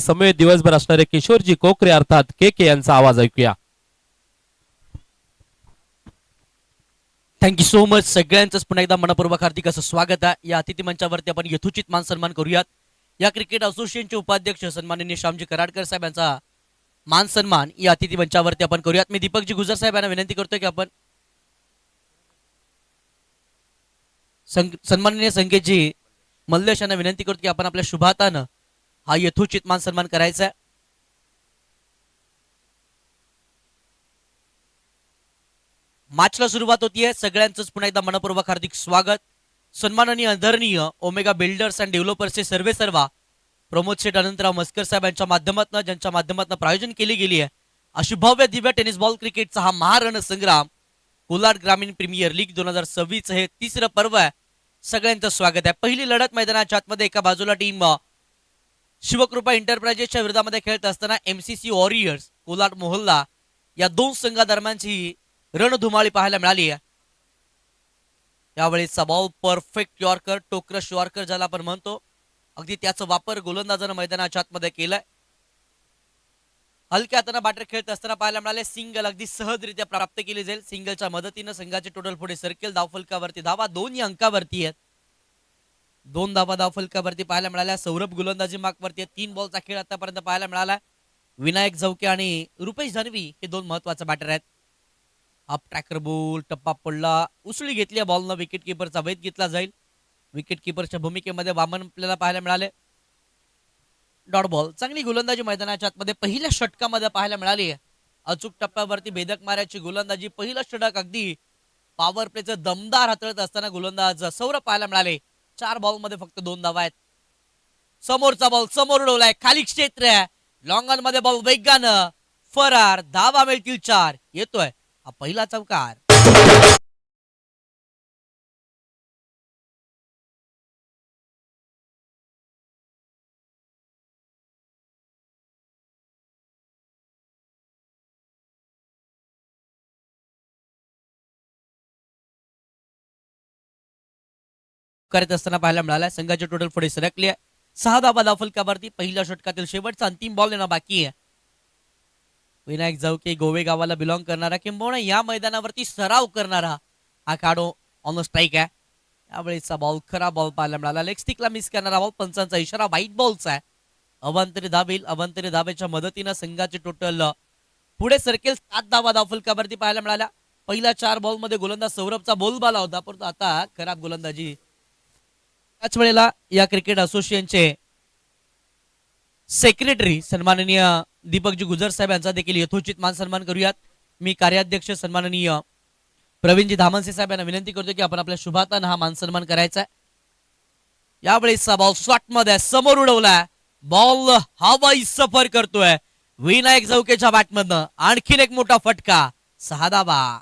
समय दिवसभर असणारे किशोरजी कोकरे अर्थात के के यांचा आवाज ऐकूया. Thank you so much. सगळ्यांचंच पुन्हा एकदा मनपूर्वक हार्दिक असं स्वागत आहे. या अतिथी मंचावरती आपण यथोचित मान सन्मान करूयात. या क्रिकेट असोसिएशनचे उपाध्यक्ष सन्माननीय श्यामजी कराडकर साहेब यांचा मान सन्मान या अतिथी मंचावरती आपण करूयात. मी दीपकजी गुजर साहेब यांना विनंती करतोय की आपण सन्माननीय संकेतजी मल्लेश यांना विनंती करतो की आपण आपल्या शुभातानं हा यथोचित मान सन्मान करायचा आहे. मॅचला सुरुवात होतीये. सगळ्यांचंच पुन्हा एकदा मनपूर्वक हार्दिक स्वागत. सन्माननीय आदरणीय ओमेगा बिल्डर्स अँड डेव्हलपर्सचे सर्वा प्रमोद शेठ अनंतराव मस्कर साहेब यांच्या माध्यमातून ज्यांच्या माध्यमातून प्रायोजन केली गेली आहे अशी भव्य दिव्य टेनिस बॉल क्रिकेटचा हा महारण संग्राम कोलाड ग्रामीण प्रीमियर लीग 2026 हे तिसरं पर्व आहे. सगळ्यांचं स्वागत आहे. पहिली लढत मैदानाच्या आतमध्ये एका बाजूला टीम शिवकृपा एंटरप्राइजेसच्या विरोधामध्ये खेळत असताना एमसीसी वॉरियर्स कोलाड मोहल्ला या दोन संघादरम्यानची रणधुमाळी पाहायला मिळाली आहे. यावेळेचा बॉल परफेक्ट यॉर्कर टोक्रश यॉर्कर ज्याला आपण म्हणतो अगदी त्याचा वापर गोलंदाजानं मैदानाच्या आतमध्ये केलाय. हलक्या हाताने बॅटर खेळत असताना पाहायला मिळाले. सिंगल अगदी सहजरित्या प्राप्त केली जाईल. सिंगलच्या मदतीनं संघाचे टोटल पुढे सर्केल. धावफलकावरती धावा 2 अंकावरती आहेत. 2 धावा धावफलकावरती पाहायला मिळाल्या. सौरभ गोलंदाजी मार्कवरती 3 बॉलचा खेळ आतापर्यंत पाहायला मिळाला. विनायक जवके आणि रुपेश धनवी हे 2 महत्वाचे बॅटर आहेत. अप ट्रॅकर बॉल टप्पा पडला. उसळी घेतली बॉलनं. विकेट किपरचा वेध घेतला जाईल. विकेट किपरच्या भूमिकेमध्ये वामन आपल्याला पाहायला मिळाले. Dot ball. चांगली गोलंदाजी मैदानाच्या आतमध्ये पहिल्या षटकामध्ये पाहायला मिळाली आहे. अचूक टप्प्यावरती भेदक मारायची गोलंदाजी. पहिलं षटक अगदी पॉवर प्लेचं दमदार हाताळत असताना गोलंदाज सौरभ पाहायला मिळाले. 4 बॉलमध्ये फक्त 2 धावा आहेत. समोरचा बॉल समोर उडवलाय. खाली क्षेत्र आहे. लॉंग ऑन मध्ये बॉल वेगानं फरार. धावा मिळतील 4. येतोय हा पहिला चौकार. करत असताना पाहायला मिळाला. संघाचे टोटल पुढे सरकले आहे. 6 धावा धावफलकावरती. पहिल्या षटकातील शेवटचा अंतिम बॉल येणं बाकी आहे. विनायक जवके गोवे गावाला बिलॉंग करणारा किंबहुना या मैदानावरती सराव करणारा हा खेळाडू ऑन द स्ट्राईक आहे. यावेळेचा बॉल खरा बॉल पाहायला मिळाला. लेग स्टिकला मिस करणारा बॉल. पंचांचा इशारा व्हाईट बॉलचा आहे. अवांतरी धावेल. अवांतरी धावेच्या मदतीनं संघाचे टोटल पुढे सरकेल. 7 धावा धावफलकावरती पाहायला मिळाल्या. पहिल्या 4 बॉलमध्ये गोलंदाज सौरभचा बोलबाला होता परंतु आता खराब गोलंदाजी. त्याच वेळेला या क्रिकेट असोसिएशनचे सेक्रेटरी सन्माननीय दीपकजी गुजर साहेब यांचा देखील यथोचित मान सन्मान करूयात. मी कार्याध्यक्ष सन्माननीय प्रवीणजी धामनसे साहेब यांना विनंती करतो की आपण आपल्या शुभातानं हा मान सन्मान करायचा आहे. यावेळेचा बॉल शॉट मध्ये समोर उडवलाय. बॉल हवाई सफर करतोय विनायक जवकेच्या बॅटमधनं. आणखीन एक मोठा फटका. 6 धावा.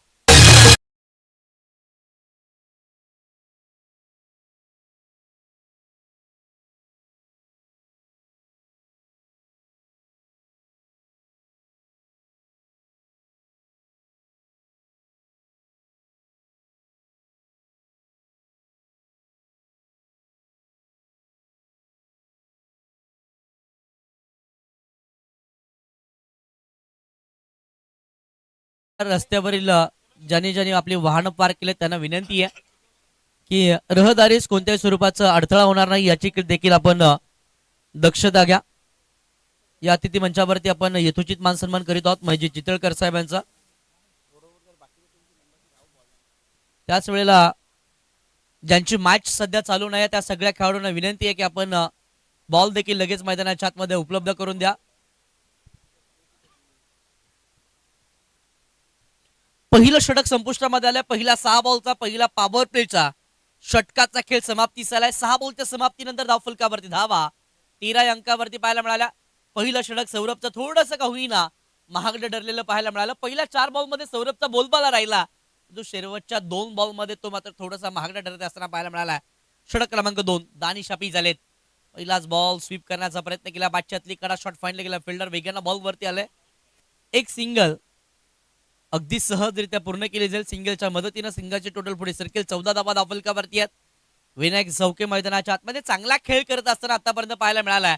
रस्त्यावरील ज्यांनी ज्यांनी आपली वाहनं पार्क केले त्यांना विनंती आहे की रहदारीस कोणत्याही स्वरूपाचा अडथळा होणार नाही याची देखील आपण दक्षता घ्या. या अतिथी मंचावरती आपण यथोचित मान सन्मान करीत आहोत म्हणजे चितळकर साहेबांचा. त्याच वेळेला ज्यांची मॅच सध्या चालू नाही त्या सगळ्या खेळाडूंना विनंती आहे की आपण बॉल देखील लगेच मैदानाच्या आतमध्ये उपलब्ध करून द्या. पहिलं षटक संपुष्टामध्ये आलंय. पहिला 6 बॉलचा पहिला पॉवर प्लेचा षटकाचा खेळ समाप्तीस आलाय. 6 बॉलच्या समाप्तीनंतर धावफलकावरती धावा 13 अंकावरती पाहायला मिळाल्या. पहिलं षटक सौरभचं थोडंसं का होईना महागडं ठरलेलं पाहायला मिळालं. पहिल्या 4 बॉलमध्ये सौरभचा बोलबाला राहिला जो शेवटच्या 2 बॉलमध्ये तो मात्र थोडासा महागडा ठरत असताना पाहायला मिळाला. षटक क्रमांक 2 दानिश शापी झालेत. पहिलाच बॉल स्वीप करण्याचा प्रयत्न केला. बादशातली कडा शॉट फाईनल केला. फिल्डर वेगानं बॉल वरती आले. एक सिंगल अगदी सहजरित्या पूर्ण केली जाईल. सिंगलच्या मदतीनं संघाचे टोटल पुढे सरकेल. 14 धावा धावफलकावरती आहेत. विनायक जवके मैदानाच्या आतमध्ये चांगला खेळ करत असताना आतापर्यंत पाहायला मिळालाय.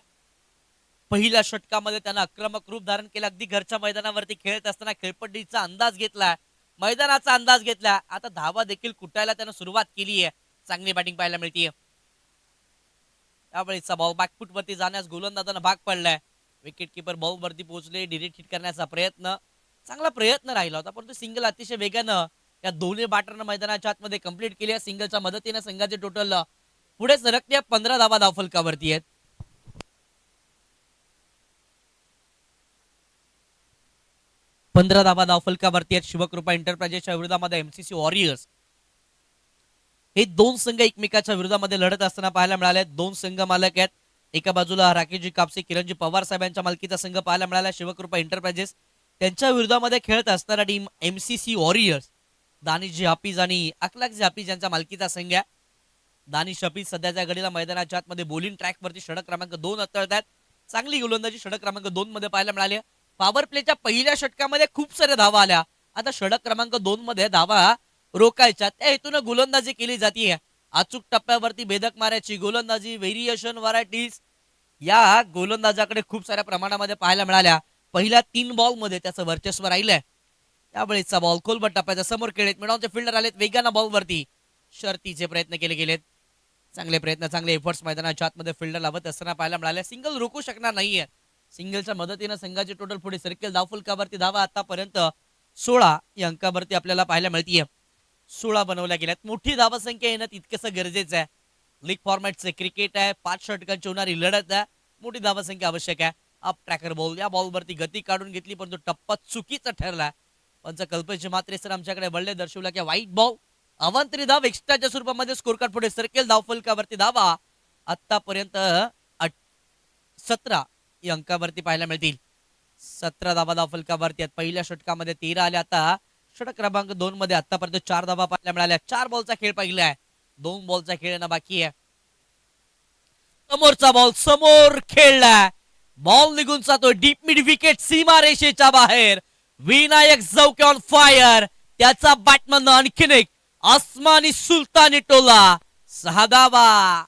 पहिल्या षटकामध्ये त्यानं आक्रमक रूप धारण केलं. अगदी घरच्या मैदानावरती खेळत असताना खेळपट्टीचा अंदाज घेतला, मैदानाचा अंदाज घेतला. आता धावा देखील कुटायला त्यानं सुरुवात केली आहे. चांगली बॅटिंग पाहायला मिळते. त्यावेळेचा बॉल बॅकफूट वरती जाण्यास गोलंदाजांना भाग पडलाय. विकेट किपर बॉल वरती पोहोचले. डिरेक्ट हिट करण्याचा प्रयत्न, चांगला प्रयत्न राहिला होता, परंतु सिंगल अतिशय वेगानं या दोन्ही बॅटरनं मैदानाच्या आतमध्ये कंप्लीट केली आहे. सिंगलच्या मदतीने संघाचे टोटल पुढे सरकते 15 धावा धावफलकावरती आहेत. पंधरा धावा धावफलकावरती आहेत शिवकृपा एंटरप्राइजेसच्या विरोधामध्ये एमसीसी वॉरियर्स. हे दोन संघ एकमेकाच्या विरोधामध्ये लढत असताना पाहायला मिळाले. दोन संघ मालक आहेत. एका बाजूला राकेशजी कापसे किरणजी पवार साहेबांच्या मालकीचा संघ पाहायला मिळाला शिवकृपा एंटरप्राइजेस. त्यांच्या विरोधामध्ये खेळत असणारा टीम एमसीसी वॉरियर्स. दानिशजी हाफिज आणि अखलाकजी हाफिज यांच्या मालकीचा संघ आहे. दानिश हाफिज सध्याच्या घडीला मैदानाच्या आतमध्ये बॉलिंग ट्रॅक वरती षटक क्रमांक 2 हाताळतात. चांगली गोलंदाजी षटक क्रमांक 2 मध्ये पाहायला मिळाली. पॉवर प्लेच्या पहिल्या षटकामध्ये खूप साऱ्या धावा आल्या. आता षटक क्रमांक 2 मध्ये धावा रोखायच्या, त्या हेतून गोलंदाजी केली जाते. अचूक टप्प्यावरती भेदक मारायची गोलंदाजी, व्हेरिएशन, व्हरायटीज या गोलंदाजाकडे खूप साऱ्या प्रमाणामध्ये पाहायला मिळाल्या. पहिल्या 3 बॉल मध्ये त्याचं वर्चस्व राहिलंय. त्यावेळेचा बॉल खोलबट टप्प्याच्या समोर खेळत मिळवण्याचे फिल्डर आलेत. वेगानं बॉल वरती शर्तीचे प्रयत्न केले गेलेत. चांगले प्रयत्न, चांगले एफर्ट्स मैदानाच्या आतमध्ये फिल्डर लावत असताना पाहायला मिळाले. सिंगल रोखू शकणार नाहीये. सिंगलच्या मदतीने संघाचे टोटल पुढे सरकेल. धावफलकावरती धावा आतापर्यंत 16 या अंकावरती आपल्याला पाहायला मिळतीये. 16 बनवल्या गेल्यात. मोठी धावा संख्या येणं तितकंसं गरजेचं आहे. लीग फॉर्मॅटचे क्रिकेट आहे. 5 षटकांची होणारी लढत आहे. मोठी धावा संख्या आवश्यक आहे. अप ट्रॅकर बॉल, या बॉलवरती गती काढून घेतली, परंतु टप्पा चुकीचा ठरला. पंच कल्पेश मात्रे सर आमच्याकडे बळले दर्शवला की वाईट बॉल, अवांतरी धाव एक्स्ट्राच्या स्वरूपामध्ये स्कोर कार्ड पुढे सरकेल. धावफलकावरती धावा आतापर्यंत 17 या अंकावरती पाहायला मिळतील. 17 धावा धावफलकावरती आहेत. पहिल्या षटकामध्ये 13 आल्या. आता षटक क्रमांक 2 मध्ये आतापर्यंत 4 धावा पाहायला मिळाल्या. 4 बॉलचा खेळ पाहिलाय. 2 बॉलचा खेळणं बाकी आहे. समोरचा बॉल समोर खेळलाय. बॉल निघून जातो डीप मिड विकेट सीमारेषेच्या बाहेर. Vinayak Javke on fire. त्याचा बॅटमन आणखीन एक आसमानी सुलतानी टोला. 6 धावा.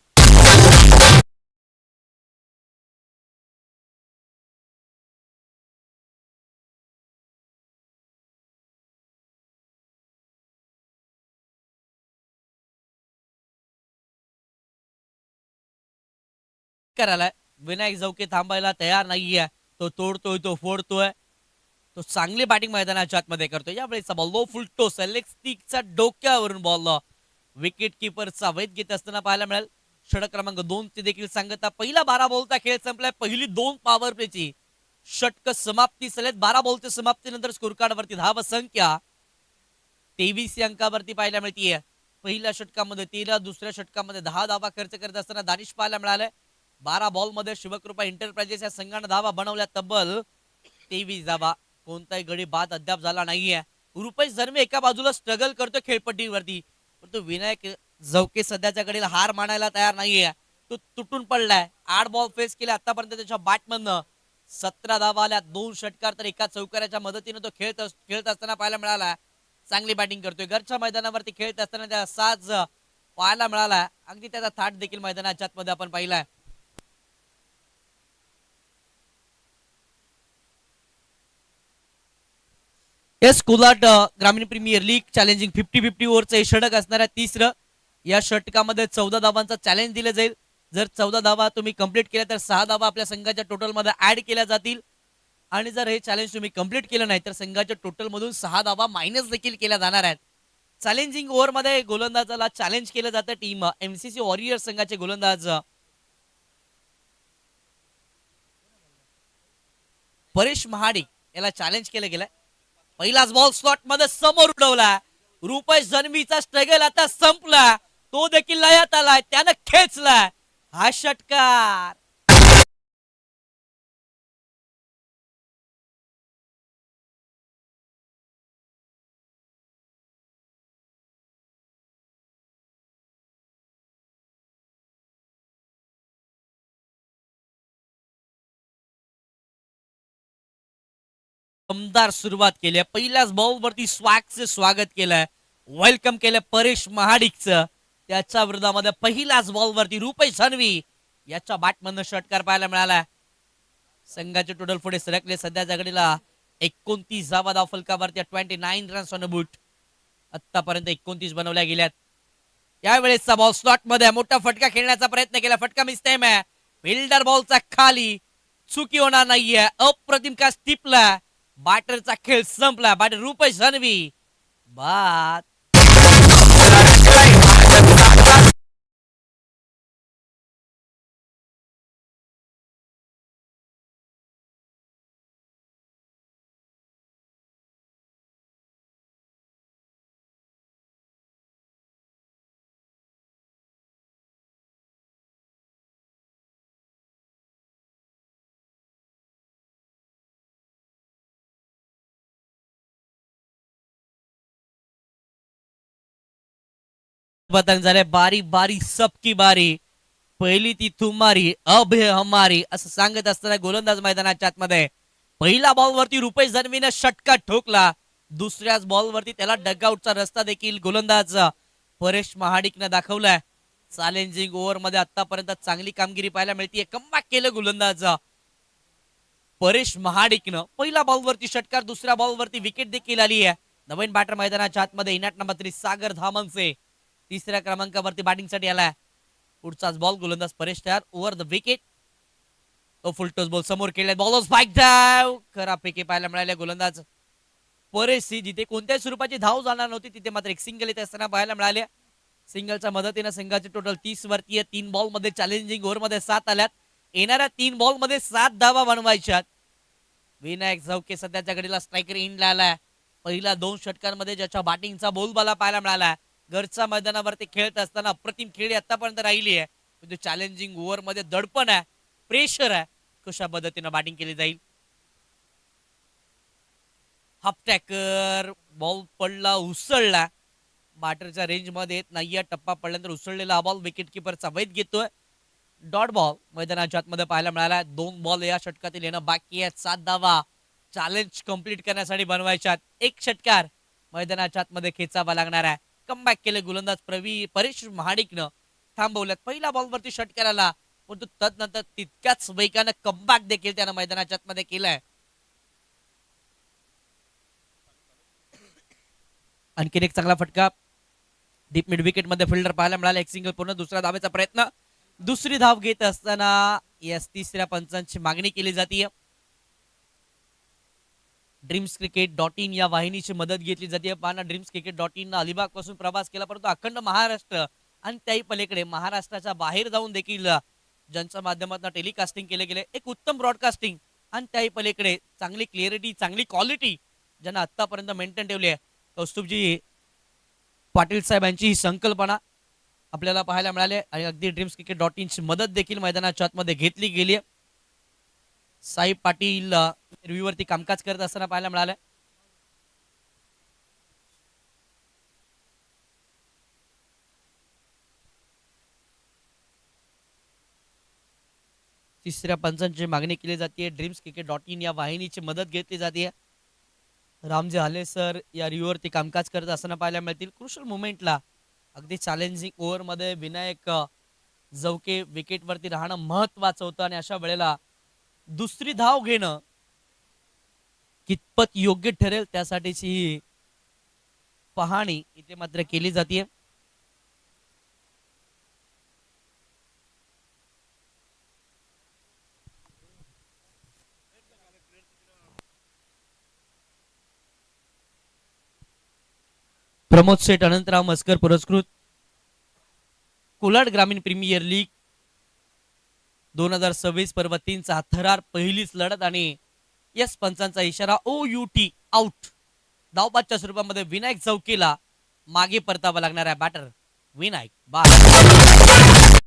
करायला विनायक जवके थांबायला तयार नाहीये. तो तोडतोय, तो फोडतोय, तो चांगली बॅटिंग मैदानाच्या आतमध्ये करतोय. यावेळेचा बॉल लो फुल टो सेलेक्ट स्टिकच्या डोक्यावरून बॉल विकेट किपरचा वेध घेत असताना पाहायला मिळेल. षटक क्रमांक 2 ची देखील सांगता. पहिला 12 बॉलचा खेळ संपलाय. पहिली 2 पॉवर प्लेची षटक समाप्ती झालेत. 12 बॉलच्या समाप्तीनंतर स्कोर कार्ड वरती धाव संख्या 23 या अंकावरती पाहायला मिळतीये. पहिल्या षटकामध्ये 13, दुसऱ्या षटकामध्ये 10 धावा खर्च करत असताना दानिश पाहायला मिळालाय. 12 बॉल मध्ये शिवकृपा एंटरप्राइजेस या संघाने धावा बनवल्या तब्बल 23 धावा. कोणताही गडी बाद अद्याप झाला नाहीये. रुपेश धर्मे एका बाजूला स्ट्रगल करतो खेळपट्टीवरती, परंतु विनायक जवके सध्याच्या घडीला हार मानायला तयार नाहीये. तो तुटून पडलाय. 8 बॉल फेस केले आतापर्यंत त्याच्या बॅटमननं. 17 धावा आल्या. 2 षटकार तर एका चौकाराच्या मदतीने तो खेळत असताना पाहायला मिळाला. चांगली बॅटिंग करतोय. घरच्या मैदानावरती खेळत असताना त्या साज पाहायला मिळाला. अगदी त्याचा थाट देखील मैदानाच्या आतमध्ये आपण पाहिलाय. एस कोलाट ग्रामीण प्रीमियर लीग चॅलेंजिंग 50-50 ओव्हरचं हे षटक असणार आहे. तिसरं या षटकामध्ये 14 धावांचा चॅलेंज दिलं जाईल. जर 14 धावा तुम्ही कंप्लीट केल्या तर 6 धावा आपल्या संघाच्या टोटल मध्ये ऍड केल्या जातील. आणि जर हे चॅलेंज तुम्ही कंप्लीट केलं नाही तर संघाच्या टोटल मधून 6 धावा मायनस देखील केल्या जाणार आहेत. चॅलेंजिंग ओव्हर मध्ये गोलंदाजाला चॅलेंज केलं जातं. टीम एमसीसी वॉरियर संघाचे गोलंदाज परेश महाडिक याला चॅलेंज केलं गेलंय. पहिलाच बॉल स्लॉट मध्ये समोर उडवला. रुपेश जन्मीचा स्ट्रगल आता संपला. तो देखील लयात आलाय. त्यानं खेचला हा षटकार. दमदार सुरुवात केली. पहिल्याच बॉल वरती स्वॅगचं स्वागत केलंय. वेलकम केलं परेश महाडिकचं. त्याच्या विरोधामध्ये पहिल्याच बॉल वरती रुपेश धनवी याच्या बॅटमधनं षटकार पाहायला मिळाला. संघाचे टोटल पुढे सरकले. सध्या जगडीला 29 धावा धाव फलकावरती 29 रन्स ऑन बूट. आतापर्यंत 29 बनवल्या गेल्यात. यावेळेसचा बॉल स्लॉट मध्ये मोठा फटका खेळण्याचा प्रयत्न केला. फटका मिसते फिल्डर बॉलचा खाली. चुकी होणार नाहीये. अप्रतिम का टिपला. बॅटरचा खेळ संपला. बॅटर रुपेश रणवी बाद. पतंग झाले. बारी बारी सबकी बारी. पहिली ती तुम्हारी अब है हमारी असं सांगत असताना गोलंदाज मैदानाच्या आतमध्ये पहिला बॉलवरती रुपेश रणवीने षटका ठोकला. दुसऱ्याच बॉलवरती त्याला डगआउटचा रस्ता देखील गोलंदाज परेश महाडिकने दाखवलाय. चॅलेंजिंग ओव्हर मध्ये आतापर्यंत चांगली कामगिरी पाहायला मिळते. कमबॅक केलं गोलंदाज परेश महाडिकनं. पहिल्या बॉलवरती षटकार, दुसऱ्या बॉलवरती विकेट देखील आली आहे. नवीन बॅटर मैदानाच्या आतमध्ये इनाट नंबर 3 सागर धामनसे तिसऱ्या क्रमांकावरती बॅटिंगसाठी आलाय. पुढचाच बॉल गोलंदाज परेश तयार. Over the wicket. तो फुलटॉस बॉल समोर खेळला. बॉल स्पाइक डाव. खरापैकी पाहायला मिळाले. गोलंदाज परेश जिथे कोणत्याही स्वरूपाची धाव जाणार नव्हती तिथे मात्र एक सिंगल येत असताना पाहायला मिळाले. सिंगलच्या मदतीने संघाचे टोटल 30 वरती आहे. 3 बॉल मध्ये चॅलेंजिंग ओव्हर मध्ये 7 आल्यात. येणाऱ्या 3 बॉल मध्ये 7 धावा बनवायच्यात. विनायक झवके सध्याच्या घडीला स्ट्रायकर इनला आलाय. पहिल्या 2 षटकांमध्ये ज्याच्या बॅटिंगचा बोलबाला पाहायला मिळाला. घरच्या मैदानावरती खेळत असताना अप्रतिम खेळी आतापर्यंत राहिली आहे. म्हणजे चॅलेंजिंग ओव्हर मध्ये दडपण आहे, प्रेशर आहे. कशा पद्धतीने बॅटिंग केली जाईल. हाफ टॅकर बॉल पडला, उसळला. बॅटरच्या रेंज मध्ये येत नाहीये. टप्पा पडल्यानंतर उसळलेला हा बॉल विकेट किपरचा वैध घेतोय. डॉट बॉल मैदानाच्या आतमध्ये पाहायला मिळाला. 2 बॉल या षटकातील येणं बाकी आहे. 7 धावा चॅलेंज कंप्लीट करण्यासाठी बनवायच्यात. एक षटकार मैदानाच्या आतमध्ये खेचावा लागणार आहे. कमबॅक केले गोलंदाज परेश महाडिकनं. थांबवल्यात. पहिल्या बॉलवरती षटकाराला परंतु तदनंतर तितक्याच वेगानं कमबॅक देखील त्यानं मैदानाच्या आतमध्ये केलाय. आणखीन एक चांगला फटका डीप मिड विकेट मध्ये फिल्डर पाहायला मिळाला. एक सिंगल पूर्ण. दुसरा धावेचा प्रयत्न. दुसरी धाव घेत असताना यास तिसऱ्या पंचांची मागणी केली जाते. ड्रीम्सक्रिकेट.in या वाहिनीची मदत घेतली जाते. पाना ड्रीम्सक्रिकेट.in अलिबाग पासून प्रवास केला परंतु अखंड महाराष्ट्र आणि त्याही पलीकडे महाराष्ट्राच्या बाहेर जाऊन देखील ज्यांच्या माध्यमातून टेलिकास्टिंग केले गेले. एक उत्तम ब्रॉडकास्टिंग आणि त्याही पलीकडे चांगली क्लिअरिटी, चांगली क्वालिटी ज्यांना आतापर्यंत मेंटेन ठेवली आहे. कौस्तुभजी पाटील साहेबांची ही संकल्पना आपल्याला पाहायला मिळाली आणि अगदी ड्रीम्सक्रिकेट.in ची मदत देखील मैदानाच्या आतमध्ये घेतली गेली आहे. साई पाटील रिव्ह्यूवरती कामकाज करत असताना पाहायला मिळालं. तिसऱ्या पंचांची मागणी केली जाते. ड्रीम्सक्रिकेट.in या वाहिनीची मदत घेतली जाते. रामजी हाले सर या रिव्ह्यूवरती कामकाज करत असताना पाहायला मिळतील. क्रुशल मुवमेंटला अगदी चॅलेंजिंग ओव्हर मध्ये विनायक झवके विकेट वरती राहणं महत्वाचं होतं आणि अशा वेळेला दुसरी धाव घेणं कितपत योग्य ठरेल त्यासाठीची पाहणी इथे मात्र केली जाते. प्रमोद शेठ अनंतराव मस्कर पुरस्कृत कोलाड ग्रामीण प्रीमियर लीग 2026 पर्व 3 चा थरार पहिलीच लढत आणि यस पंचांचा इशारा OUT आउट. धावबादच्या स्वरूपामध्ये विनायक चौकीला मागे परतावा लागणार आहे. बॅटर विनायक बाद.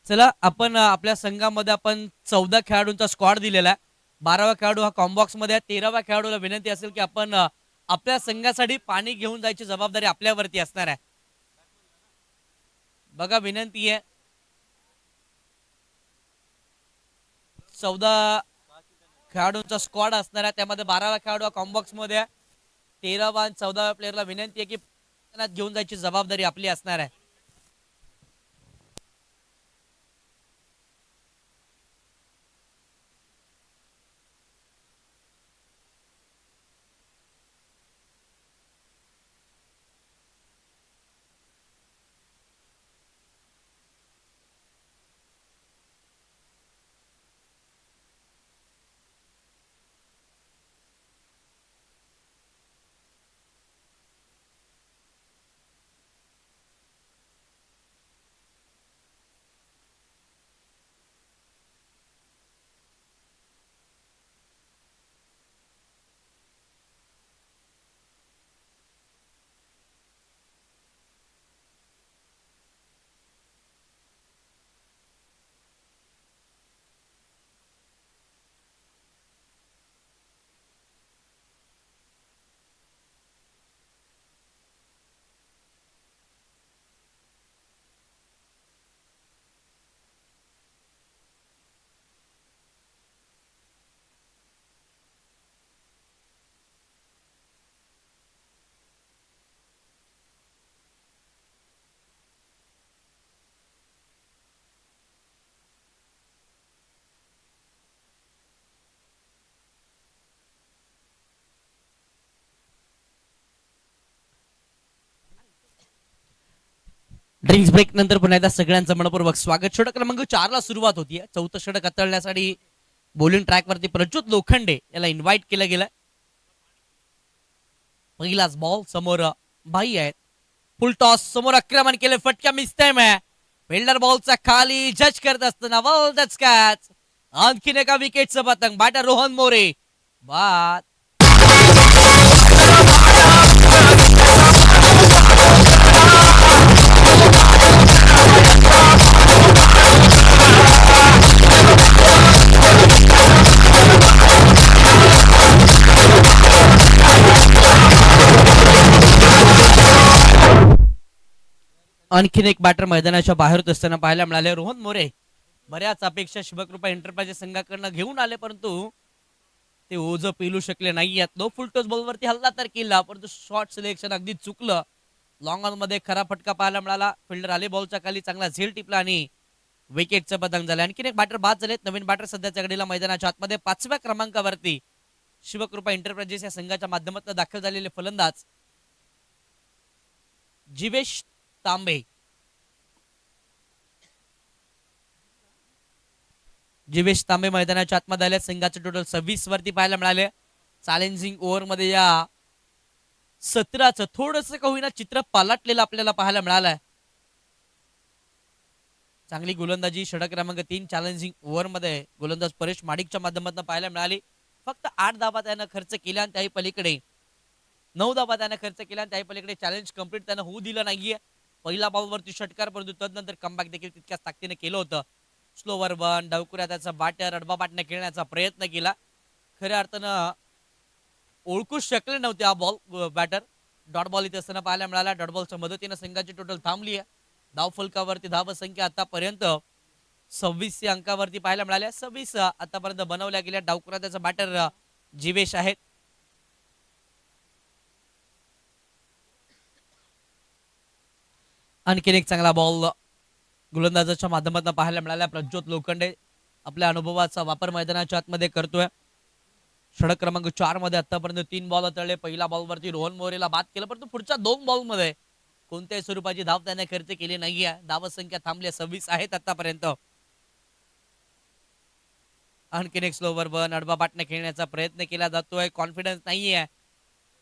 चला आपण आपल्या संघामध्ये आपण 14 खेळाडूंचा स्क्वॉड दिलेला आहे. 12वा खेळाडू हा कॉम्बॉक्स मध्ये आहे. 13व्या खेळाडूला विनंती असेल की आपण आपल्या संघासाठी पाणी घेऊन जायची जबाबदारी आपल्यावरती असणार आहे. बघा विनंती आहे 14 खेळाडूंचा स्क्वॉड असणार आहे. त्यामध्ये 12वा खेळाडू हा कॉम्बॉक्स मध्ये आहे. 13वा आणि 14व्या प्लेअरला विनंती आहे की घेऊन जायची जबाबदारी आपली असणार आहे. ड्रिंक्स ब्रेक नंतर पुन्हा एकदा सगळ्यांचं मनपूर्वक स्वागत. षटक क्रमांक 4 ला सुरुवात होती. चौथं षटक हाताळण्यासाठी बॉलिंग ट्रॅक वरती प्रज्योत लोखंडे याला इन्व्हाइट केलं गेलं. पहिलाच बॉल समोर भाई आहेत. फुल टॉस समोर आक्रमण केलं. फटका मिसतोय मॅ फिल्डर बॉलचा खाली जज करत असताना बॉल दच कॅच. आणखीन एका विकेटचं पतंग. बॅटर रोहन मोरे बाद. आणखीन एक बॅटर मैदानाच्या बाहेर होत असताना पाहायला मिळाले. रोहन मोरे बऱ्याच अपेक्षा शिवकृपा एंटरप्राइजेस संघाकडनं घेऊन आले, परंतु ते ओझ पेलू शकले नाहीयेत. नो फुल टॉस बॉलवरती हल्ला तर केला, परंतु शॉर्ट सिलेक्शन अगदी चुकलं. लॉंग ऑन मध्ये खरा फटका पाहायला मिळाला. फिल्डर आले बॉलच्या खाली, चांगला झेल टिपला आणि विकेटचं पतंग झालं. आणखीन एक बॅटर बाद झालेत. नवीन बॅटर सध्याच्या घडीला मैदानाच्या आतमध्ये 5व्या क्रमांकावरती शिवकृपा एंटरप्राइजेस या संघाच्या माध्यमातून दाखल झालेले फलंदाज जीवेश तांबे. जीवेश तांबे मैदानाच्या आतमध्ये आले. संघाचे टोटल 26 वरती पाहायला मिळाले. चॅलेंजिंग ओव्हर मध्ये या 17चं थोडस का होईना चित्र पालटलेलं आपल्याला पाहायला मिळालंय. चांगली गोलंदाजी षटक क्रमांक 3 चॅलेंजिंग ओव्हर मध्ये गोलंदाज परेश माडिकच्या माध्यमातून पाहायला मिळाली. फक्त 8 धावा त्यानं खर्च केल्या आणि त्याही पलीकडे 9 धावा त्यानं खर्च केल्या आणि त्याही पलीकडे चॅलेंज कंप्लीट त्यानं होऊ दिलं नाहीये. पहिला बॉलवरती षटकार, परंतु तदनंतर कमबॅक देखील तितक्याच ताकदीने केलं होतं. स्लोवर वन डावकुऱ्या त्याचा बाटर अडबा बाटने खेळण्याचा प्रयत्न केला. खऱ्या अर्थानं ओळखू शकले नव्हते हा बॉल बॅटर. डॉट बॉल इथे असताना पाहायला मिळाला. डॉट बॉलच्या मदतीने संघाची टोटल थांबली आहे. धाव फलकावरती धाव संख्या आतापर्यंत 26 या अंकावरती पाहायला मिळाल्या. 26 आतापर्यंत बनवल्या गेल्या. डावकुरा त्याचा बॅटर जीवेश आहेत. आणखीन एक चांगला बॉल गोलंदाजाच्या माध्यमातून पाहायला मिळाला. प्रज्योत लोखंडे आपल्या अनुभवाचा वापर मैदानाच्या आतमध्ये करतोय. षटक क्रमांक 4 मध्ये आतापर्यंत 3 बॉल हाताळले. पहिला बॉलवरती रोहन मोरेला बाद केलं, परंतु पुढच्या 2 बॉल मध्ये कोणत्याही स्वरूपाची धाव त्याने खर्च केली नाहीये. धाव संख्या थांबल्या 26 आहेत आतापर्यंत. आणखीन एक स्लोवर वन अडबा बाटने खेळण्याचा प्रयत्न केला जातोय. कॉन्फिडन्स नाहीये,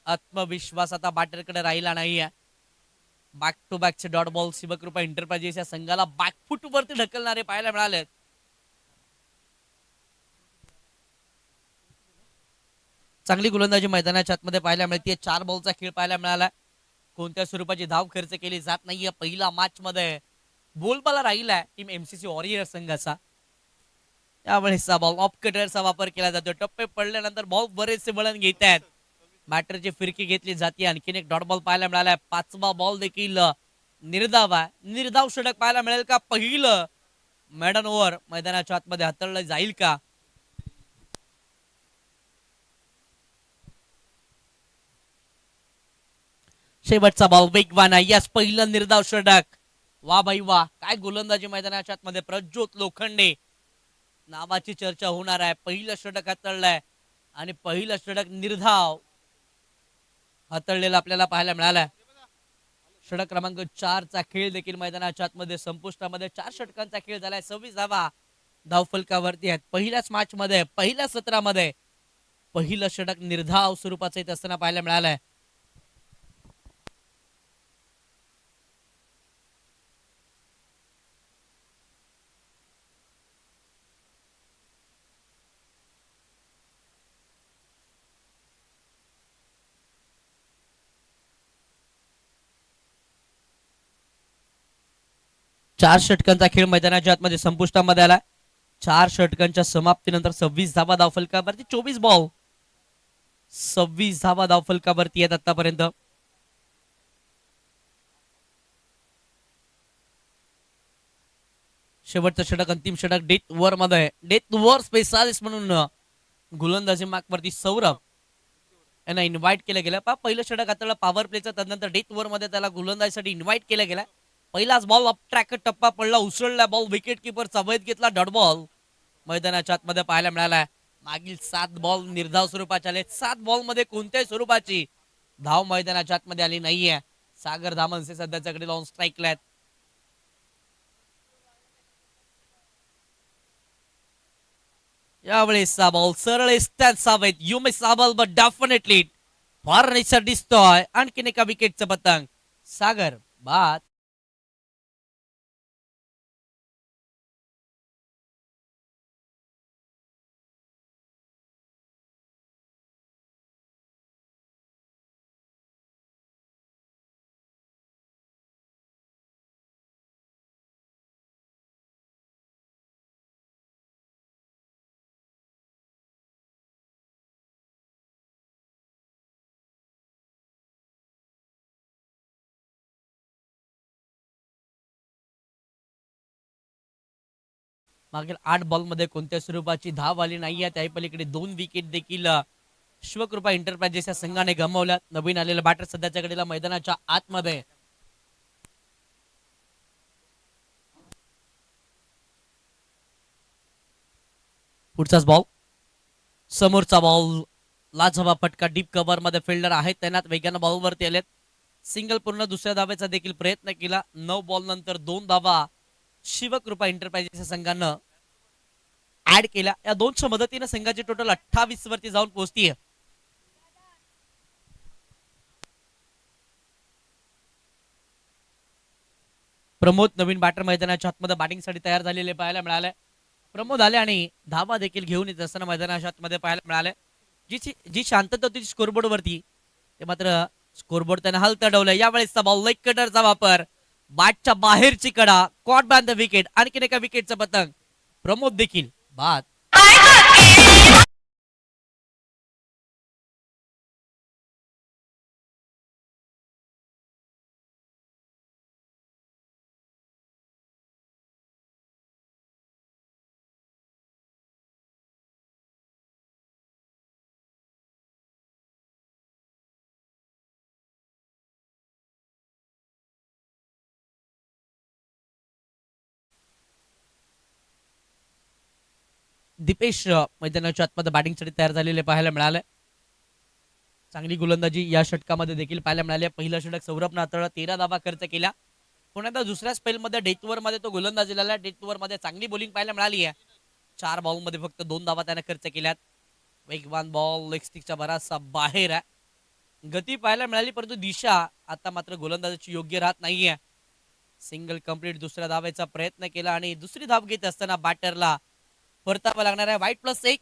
आत्मविश्वास आता बॅटरकडे राहिला नाहीये. बॅक टू बॅकचे डॉट बॉल शिवकृपा एंटरप्राइजेस या संघाला बॅकफुट वरती ढकलणारे पाहायला मिळाले. चांगली गोलंदाजी मैदानाच्या आतमध्ये पाहायला मिळते. 4 बॉलचा खेळ पाहायला मिळाला. कोणत्या स्वरूपाची धाव खर्च केली जात नाहीये. पहिला मॅच मध्ये बोलबाला राहिलाय टीम एमसीसी वॉरियर संघाचा. त्यावेळेसचा बॉल ऑफ कटरचा वापर केला जातो. टप्पे पडल्यानंतर बॉल बरेचसे वळण घेत आहेत. बॅटरची फिरकी घेतली जाते. आणखीन एक डॉट बॉल पाहायला मिळालाय. पाचवा बॉल देखील निर्धाव आहे. निर्धाव षटक पाहायला मिळेल का? पहिलं मॅडन ओव्हर मैदानाच्या आतमध्ये हाताळलं जाईल का? शेवटचा बॉल वेगवान आहे. यास पहिलं निर्धाव षटक. वा बाई वा, काय गोलंदाजी मैदानाच्या आतमध्ये. प्रज्योत लोखंडे नावाची चर्चा होणार आहे. पहिलं षटक हाताळलंय आणि पहिलं षटक निर्धाव हाताळलेला आपल्याला पाहायला मिळालाय. षटक क्रमांक 4 चा खेळ देखील मैदानाच्या आतमध्ये संपुष्टामध्ये. 4 षटकांचा खेळ झालाय. 26 धावा धावफलकावरती आहेत. पहिल्याच मॅच मध्ये, पहिल्या सत्रामध्ये पहिलं षटक निर्धाव स्वरूपाचं येत असताना पाहायला मिळालंय. चार षटकांचा खेळ मैदानाच्या आतमध्ये संपुष्टामध्ये आला. 4 षटकांच्या समाप्तीनंतर 26 धावा धावफलकावरती. 24 बॉल 26 धावा धावफलकावरती आहेत आतापर्यंत. शेवटचं षटक, अंतिम षटक डेथ ओव्हर मध्ये. डेथ ओव्हर स्पेशालिस्ट म्हणून गोलंदाजी मार्कवरती सौरभ यांना इन्व्हाइट केलं गेलं. पहिलं षटक हाताळलं पॉवर प्लेचं. त्यानंतर डेथ ओव्हर मध्ये त्याला गोलंदाजीसाठी इन्व्हाइट केलं गेलं. पहिलाच बॉल अप ट्रॅक टप्पा पडला, उसळला बॉल. विकेट किपर वैध घेतला. डॉट बॉल मैदानाच्या आतमध्ये पाहायला मिळालाय. मागील 7 बॉल निर्धाव स्वरूपाचे आले. 7 बॉल मध्ये कोणत्याही स्वरूपाची धाव मैदानाच्या आतमध्ये आली नाहीये. सागर धामनसे सध्याच्याकडे लॉन स्ट्राईकला आहेत. यावेळेसचा बॉल सरळ स्टॅन्स हवेत. You may Sabal but definitely फार निसर दिसतोय. आणखीन एका विकेटचं पतंग. सागर बाद. मागील 8 बॉल मध्ये कोणत्या स्वरूपाची धाव आली नाहीये. त्या पलीकडे 2 विकेट देखील शिवकृपा एंटरप्राइजेस या संघाने गमावल्या. नवीन आलेला बॅटर सध्याच्या घडीला मैदानाच्या आतमध्ये. पुढचाच बॉल, समोरचा बॉल. लाजवाब फटका. डीप कव्हर मध्ये फिल्डर आहेत तैनात. वेगानं बॉलवरती आलेत. सिंगल पूर्ण दुसऱ्या धावेचा देखील प्रयत्न केला. 9 बॉल नंतर 2 धावा शिवकृपा एंटरप्राइजेस संघानं ऍड केल्या. या 2च्या मदतीने संघाची टोटल 28 वरती जाऊन पोहोचतीये. प्रमोद नवीन बॅटर मैदानाच्या आतमध्ये बॅटिंगसाठी तयार झालेले पाहायला मिळाले. प्रमोद आले आणि धावा देखील घेऊन येत असताना मैदानाच्या आतमध्ये पाहायला मिळाले. जी शांतता होती स्कोरबोर्ड वरती, ते मात्र स्कोरबोर्ड त्याने हलत अडवलं. यावेळेसचा बॉल लेग कटरचा वापर. बॅटच्या बाहेरची कडा. Caught by the wicket. आणखीन एका विकेटचं पतंग. प्रमोद देखील बाद. दीपेश मैदानाच्या आतमध्ये बॅटिंगसाठी तयार झालेले पाहायला मिळाले. चांगली गोलंदाजी या षटकामध्ये देखील पाहायला मिळाली. पहिलं षटक सौरभनं हाताळलं. 13 धावा खर्च केल्या. पुन्हा दुसऱ्या स्पेल मध्ये डेथ ओव्हर मध्ये तो गोलंदाजी झाला. डेथ ओव्हर मध्ये चांगली बॉलिंग पाहायला मिळाली आहे. 4 बॉल मध्ये फक्त 2 धावा त्याने खर्च केल्यात. वेगवान बॉल लेग स्टिकच्या बराचसा बाहेर आहे. गती पाहायला मिळाली परंतु दिशा आता मात्र गोलंदाजाची योग्य राहत नाहीये. सिंगल कंप्लीट दुसऱ्या धावेचा प्रयत्न केला आणि दुसरी धाव घेत असताना बॅटरला परतावा लागणार आहे. वाईट +1.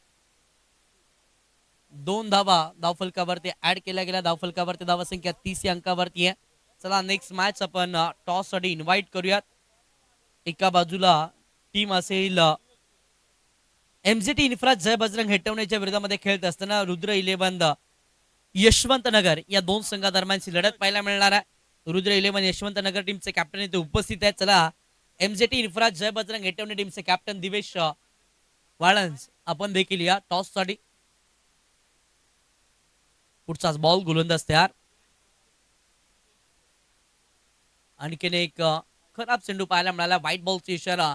2 धावा धावफलकावरती ऍड केल्या गेल्या. धावफलकावरती धावा संख्या 30 या अंकावरती आहे. चला नेक्स्ट मॅच आपण टॉस साठी इन्व्हाइट करूयात. एका बाजूला टीम असेल एमजीटी इन्फ्रा जय बजरंग हेटवण्याच्या विरोधामध्ये खेळत असताना रुद्र 11 यशवंत नगर या दोन संघादरम्यानची लढत पाहायला मिळणार आहे. रुद्र 11 यशवंत नगर टीमचे कॅप्टन इथे उपस्थित आहेत. चला एमजीटी इन्फ्रा जय बजरंग हेटवणे टीमचे कॅप्टन दिवेश वाळंज आपण देखील या टॉस साठी. पुढचाच बॉल गोलंदाज तयार. आणखीन एक खराब चेंडू पाहायला मिळाला. व्हाईट बॉलचा इशारा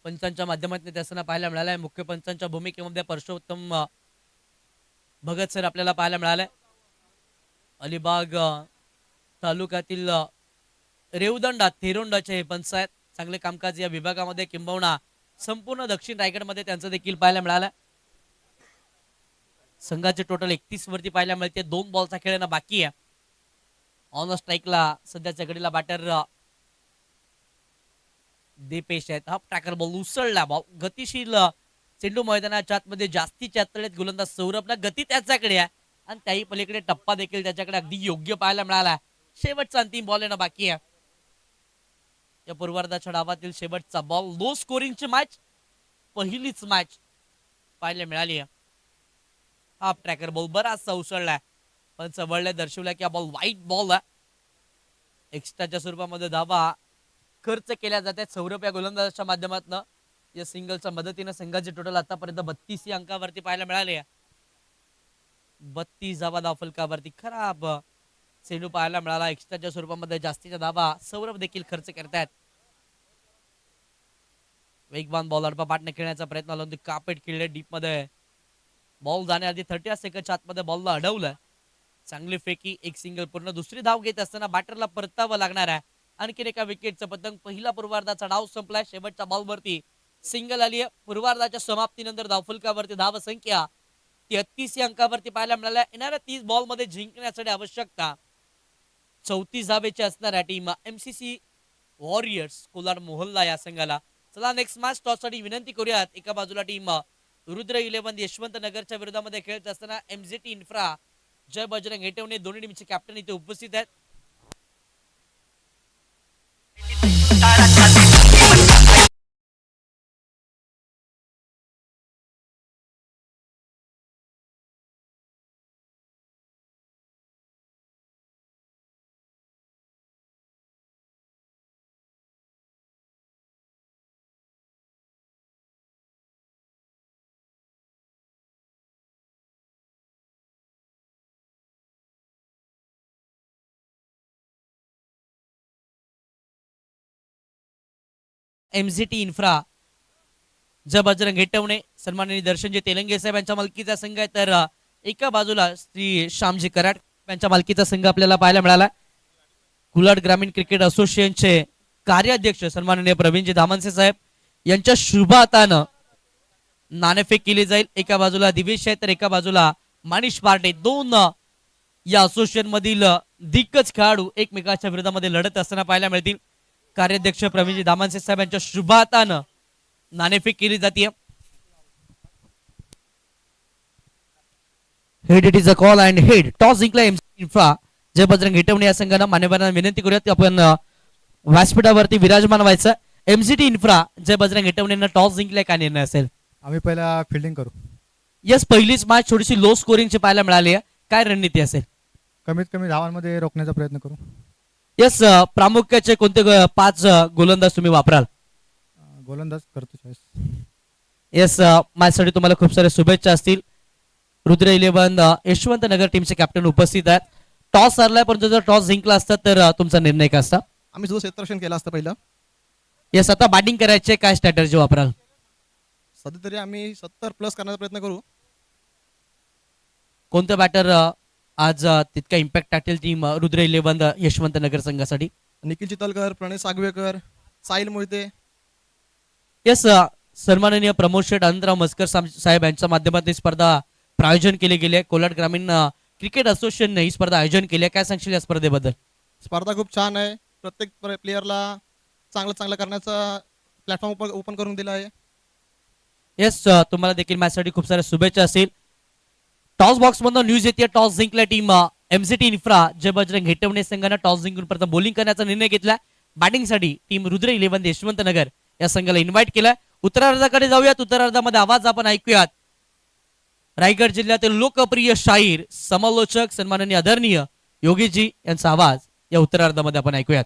पंचांच्या माध्यमातून येत असताना पाहायला मिळालाय. मुख्य पंचांच्या भूमिकेमध्ये परषोत्तम भगत सर आपल्याला पाहायला मिळालंय. अलिबाग तालुक्यातील रेवदंडा थेरोंडाचे हे पंच आहेत. चांगले कामकाज या विभागामध्ये किंबहुना संपूर्ण दक्षिण रायगडमध्ये त्यांचं देखील पाहायला मिळालं. संघाचे टोटल 31 वरती पाहायला मिळते. 2 बॉलचा खेळणं बाकी आहे. ऑन स्ट्राईकला सध्याच्या घडीला बॅटर देपेश आहेत. हा ट्रॅकर बॉल उसळला. बॉल गतिशील चेंडू मैदानाच्या आतमध्ये जास्तीच्या आतड्यात गोलंदाज सौरभला गती त्याच्याकडे आहे आणि त्याही पलीकडे टप्पा देखील त्याच्याकडे अगदी योग्य पाहायला मिळाला. शेवटचा अंतिम बॉल येणं बाकी आहे. या पूर्वार्धाच्या डावातील शेवटचा बॉल. लो स्कोरिंगची मॅच, पहिलीच मॅच पाहायला मिळाली आहे. हा ट्रॅकर बॉल बराचसा उसळलाय पण चवळले दर्शवला की हा बॉल व्हाईट बॉल आहे. एक्स्ट्राच्या स्वरूपामध्ये धावा खर्च केल्या जातात सौरभ या गोलंदाजाच्या माध्यमातून. या सिंगलच्या मदतीने संघाचे टोटल आतापर्यंत 32 अंकावरती पाहायला मिळाले. 32 धावा धावफलकावरती. खराब चेंडू पाहायला मिळाला. एक्स्ट्राच्या स्वरूपामध्ये जास्तीच्या धावा सौरभ देखील खर्च करतायत. वेगवान बॉल अडपापाटने खेळण्याचा प्रयत्न लावून कापेट खेळले डीप मध्ये. बॉल जाण्याआधी 30 सेकंडच्या आतमध्ये बॉलला अडवलं. चांगली फेकी, एक सिंगल पूर्ण. दुसरी धाव घेत असताना बॅटरला परतावं लागणार आहे. आणखीन एका विकेटचं पतंग. पहिला पूर्वार्धाचा डाव संपलाय. शेवटच्या बॉलवरती सिंगल आली आहे. पूर्वार्धाच्या समाप्तीनंतर धावफलकावरती धाव संख्या 33 अंकावरती पाहायला मिळाल्या. येणाऱ्या 30 बॉल मध्ये जिंकण्यासाठी आवश्यकता 34 धावेची असणार आहे टीम एमसीसी वॉरियर्स कोलार मोहल्ला या संघाला. चला नेक्स्ट मॅच टॉस साठी विनंती करूयात. एका बाजूला टीम रुद्र 11 यशवंत नगरच्या विरोधामध्ये खेळत असताना एमजीटी इन्फ्रा जय बजरंग हेटवणे दोन्ही टीमचे कॅप्टन इथे उपस्थित आहेत. एमजीटी इन्फ्रा जय बजरंग हेटवणे सन्माननीय दर्शनजी तेलंगे साहेब यांच्या मालकीचा संघ आहे. तर एका बाजूला श्री श्यामजी कराड यांच्या मालकीचा संघ आपल्याला पाहायला मिळाला. कुलाड ग्रामीण क्रिकेट असोसिएशनचे कार्याध्यक्ष सन्माननीय प्रवीणजी धामनसे साहेब यांच्या शुभ हातानं नाणेफेक केली जाईल. एका बाजूला दिवेश आहे तर एका बाजूला मानिश पार्टे. दोन या असोसिएशन मधील दिग्गज खेळाडू एकमेकाच्या विरोधामध्ये लढत असताना पाहायला मिळतील. कार्याध्यक्ष प्रवीणजी धामनसे साहेब यांच्या शुभ हातानं नाणेफेक केली जाते. Head it is a call and head. Toss जिंकला एमसीटी इन्फ्रा जय बजरंग हेटवणे या संघानं. मान्यवरांना विनंती करूयात आपण व्यासपीठावरती विराजमान व्हायचं. एमसीटी इन्फ्रा जय बजरंग हेटवणे टॉस जिंकलाय, काय निर्णय असेल? आम्ही पहिला फिल्डिंग करू. यस, पहिलीच मॅच थोडीशी लो स्कोरिंगची पाहायला मिळाली आहे. काय रणनीती असेल? कमीत कमी धावांमध्ये रोखण्याचा प्रयत्न करू. यस, प्रामुख्याचे कोणते 5 गोलंदाज तुम्ही वापराल? गोलंदाज करतो चॉईस. येस, माझ्यासाठी तुम्हाला खूप साऱ्या शुभेच्छा असतील. रुद्र 11 यशवंत नगर टीमचे कॅप्टन उपस्थित आहेत. टॉस हरलाय परंतु जर टॉस जिंकला असता तर तुमचा निर्णय काय असता? आम्ही सुद्धा क्षेत्ररक्षण केलं असतं पहिलं. येस, आता बॅटिंग करायचे, काय स्ट्रॅटेजी वापराल? सध्या तरी आम्ही 70+ करण्याचा प्रयत्न करू. कोणतं बॅटर आज तितका इम्पॅक्ट टाकेल टीम रुद्र 11 यशवंत नगर संघासाठी? निखिल चितलकर, प्रणय सागवेकर, साहिल मोहिते. येस, सन्माननीय प्रमोद शेठ अनंतराव मस्कर साहेब यांच्या माध्यमातून ही स्पर्धा प्रायोजन केली गेली आहे. कोलाड ग्रामीण क्रिकेट असोसिएशनने ही स्पर्धा आयोजन केली आहे. काय सांगशील या स्पर्धेबद्दल? स्पर्धा खूप छान आहे. प्रत्येक प्लेयरला चांगलं करण्याचा प्लॅटफॉर्म ओपन करून दिला आहे. येस, तुम्हाला देखील मॅचसाठी खूप साऱ्या शुभेच्छा असतील. टॉस बॉक्स मधून न्यूज येते. टॉस जिंकल्या टीम एमसीटी इन्फ्रा जय बजरंग हेटवणे संघानं टॉस जिंकून प्रथम बॉलिंग करण्याचा निर्णय घेतला. बॅटिंगसाठी टीम रुद्र 11 यशवंत नगर या संघाला इन्व्हाइट केलाय. उत्तरार्धाकडे जाऊयात. उत्तरार्धामध्ये आवाज आपण ऐकूयात रायगड जिल्ह्यातील लोकप्रिय शाहीर, समालोचक, सन्माननीय आदरणीय योगीजी यांचा आवाज या उत्तरार्धामध्ये आपण ऐकूयात.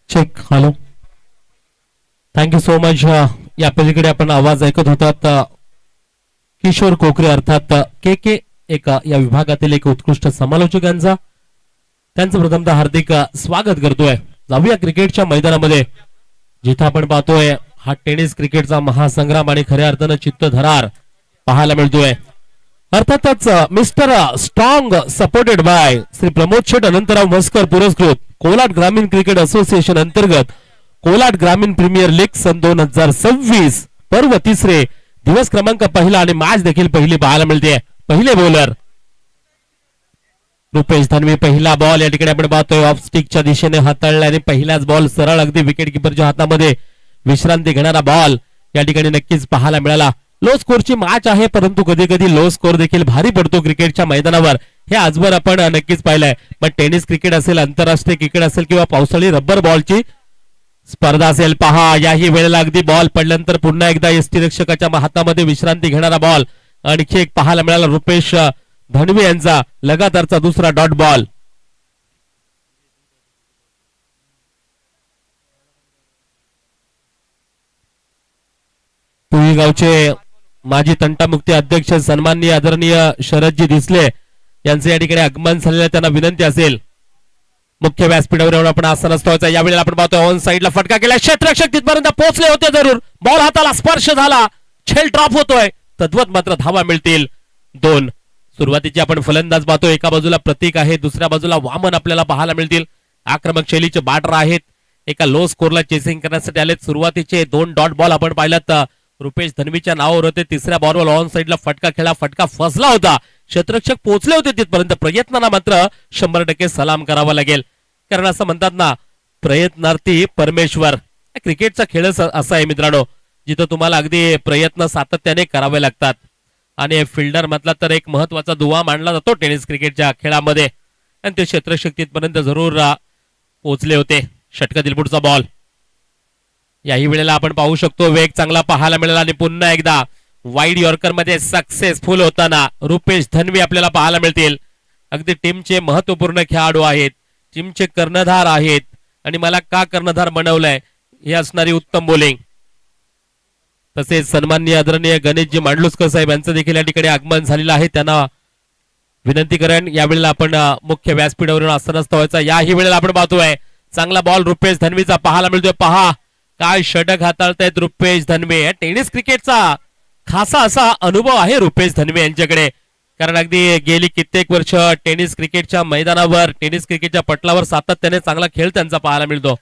Check. Hello, thank you so much. या पलीकडे आपण आवाज ऐकत होतात किशोर कोकरे अर्थात के के एक या विभागातील एक उत्कृष्ट समालोचकांचा. त्यांचं प्रथमतः हार्दिक स्वागत करतोय. जाऊया क्रिकेटच्या मैदानामध्ये, जिथं आपण पाहतोय हा टेनिस क्रिकेटचा महासंग्राम आणि खऱ्या अर्थानं चित्तधरार पाहायला मिळतोय. अर्थातच Mister Strong supported by Shri Pramod Sheth Anantrao Maskar पुरस्कृत कोलाड ग्रामीण क्रिकेट असोसिएशन अंतर्गत कोलाड ग्रामीण प्रीमियर लीग सन 2026 पर्व तिसरे, दिवस क्रमांक पहिला आणि मॅच देखील पहिली पाहायला मिळते. पहिले बॉलर रुपेश धनवी. पहिला बॉल या ठिकाणी आपण पाहतोय ऑफ स्टिकच्या दिशेने हाताळल्याने पहिलाच बॉल सरळ अगदी विकेट किपरच्या हातामध्ये विश्रांती घेणारा बॉल या ठिकाणी नक्कीच पाहायला मिळाला. लो स्कोरची मॅच आहे, परंतु कधी कधी लो स्कोर देखील भारी पडतो क्रिकेटच्या मैदानावर. हे आजवर आपण नक्कीच पाहिलंय. पण टेनिस क्रिकेट असेल, आंतरराष्ट्रीय क्रिकेट असेल किंवा पावसाळी रब्बर बॉलची स्पर्धा असेल, पहा याही वेळेला अगदी बॉल पडल्यानंतर पुन्हा एकदा यष्टीरक्षकाच्या हातामध्ये विश्रांती घेणारा बॉल आणखी एक पाहायला मिळाला. रुपेश धनवी यांचा लगातारचा दुसरा डॉट बॉल. पुई गावचे माजी तंटामुक्ती अध्यक्ष सन्माननीय आदरणीय शरदजी दिसले यांचे या ठिकाणी आगमन झालेलं, त्यांना विनंती असेल मुख्य व्यासपीठावर येऊन आपण आसन असतो. यावेळेला आपण पाहतोय ऑन साइडला फटका केला. क्षेत्ररक्षक तिथपर्यंत पोहोचले होते जरूर, बॉल हाताला स्पर्श झाला, खेळ ड्रॉप होतोय. तद्वत मात्र धावा मिळतील 2. सुरुवातीची आपण फलंदाज पाहतोय. एका बाजूला प्रतीक आहे, दुसऱ्या बाजूला वामन आपल्याला पाहायला मिळतील. आक्रमक शैलीचे बॅटर आहेत, एका लो स्कोरला चेसिंग करण्यासाठी आले. सुरुवातीचे 2 डॉट बॉल आपण पाहिलात रुपेश धनवीच्या नावावर होते. तिसऱ्या बॉलवर ऑन साइडला फटका खेळा, फटका फसला होता. क्षेत्ररक्षक पोहोचले होते तिथपर्यंत. प्रयत्नांना मात्र 100% सलाम करावा लागेल, कारण असं म्हणतात ना, प्रयत्नार्थी परमेश्वर. क्रिकेटचा खेळ असा आहे मित्रांनो, जिथं तुम्हाला अगदी प्रयत्न सातत्याने करावे लागतात. आणि फिल्डर म्हटला तर एक महत्वाचा दुवा मानला जातो टेनिस क्रिकेटच्या खेळामध्ये, आणि ते क्षेत्ररक्षक तिथपर्यंत जरूर पोहोचले होते. षटकातील पुढचा बॉल. याही वेळेला आपण पाहू शकतो वेग चांगला पाहायला मिळाला आणि पुन्हा एकदा वाईड यॉर्कर मध्ये सक्सेसफुल होताना रुपेश धनवी आपल्याला पाहायला मिळतील. अगदी टीमचे महत्वपूर्ण खेळाडू आहेत, टीमचे कर्णधार आहेत, आणि मला का कर्णधार बनवलंय हे असणारी उत्तम बॉलिंग. तसेच सन्माननीय आदरणीय गणेशजी मांडलुसकर साहेब यांचं देखील या ठिकाणी आगमन झालेलं आहे. त्यांना विनंती करेन यावेळेला आपण मुख्य व्यासपीठावरून आसनस्थ व्हायचा. याही वेळेला आपण पाहतोय चांगला बॉल रुपेश धनवीचा पाहायला मिळतोय. पहा काय षटक हाताळतायत रुपेश धनवे. टेनिस क्रिकेटचा खासा असा अनुभव आहे रुपेश धनवे यांच्याकडे, कारण अगदी गेली कित्येक वर्ष टेनिस क्रिकेटच्या मैदानावर, टेनिस क्रिकेटच्या पटलावर सातत्याने चांगला खेळ त्यांचा पाहायला मिळतो.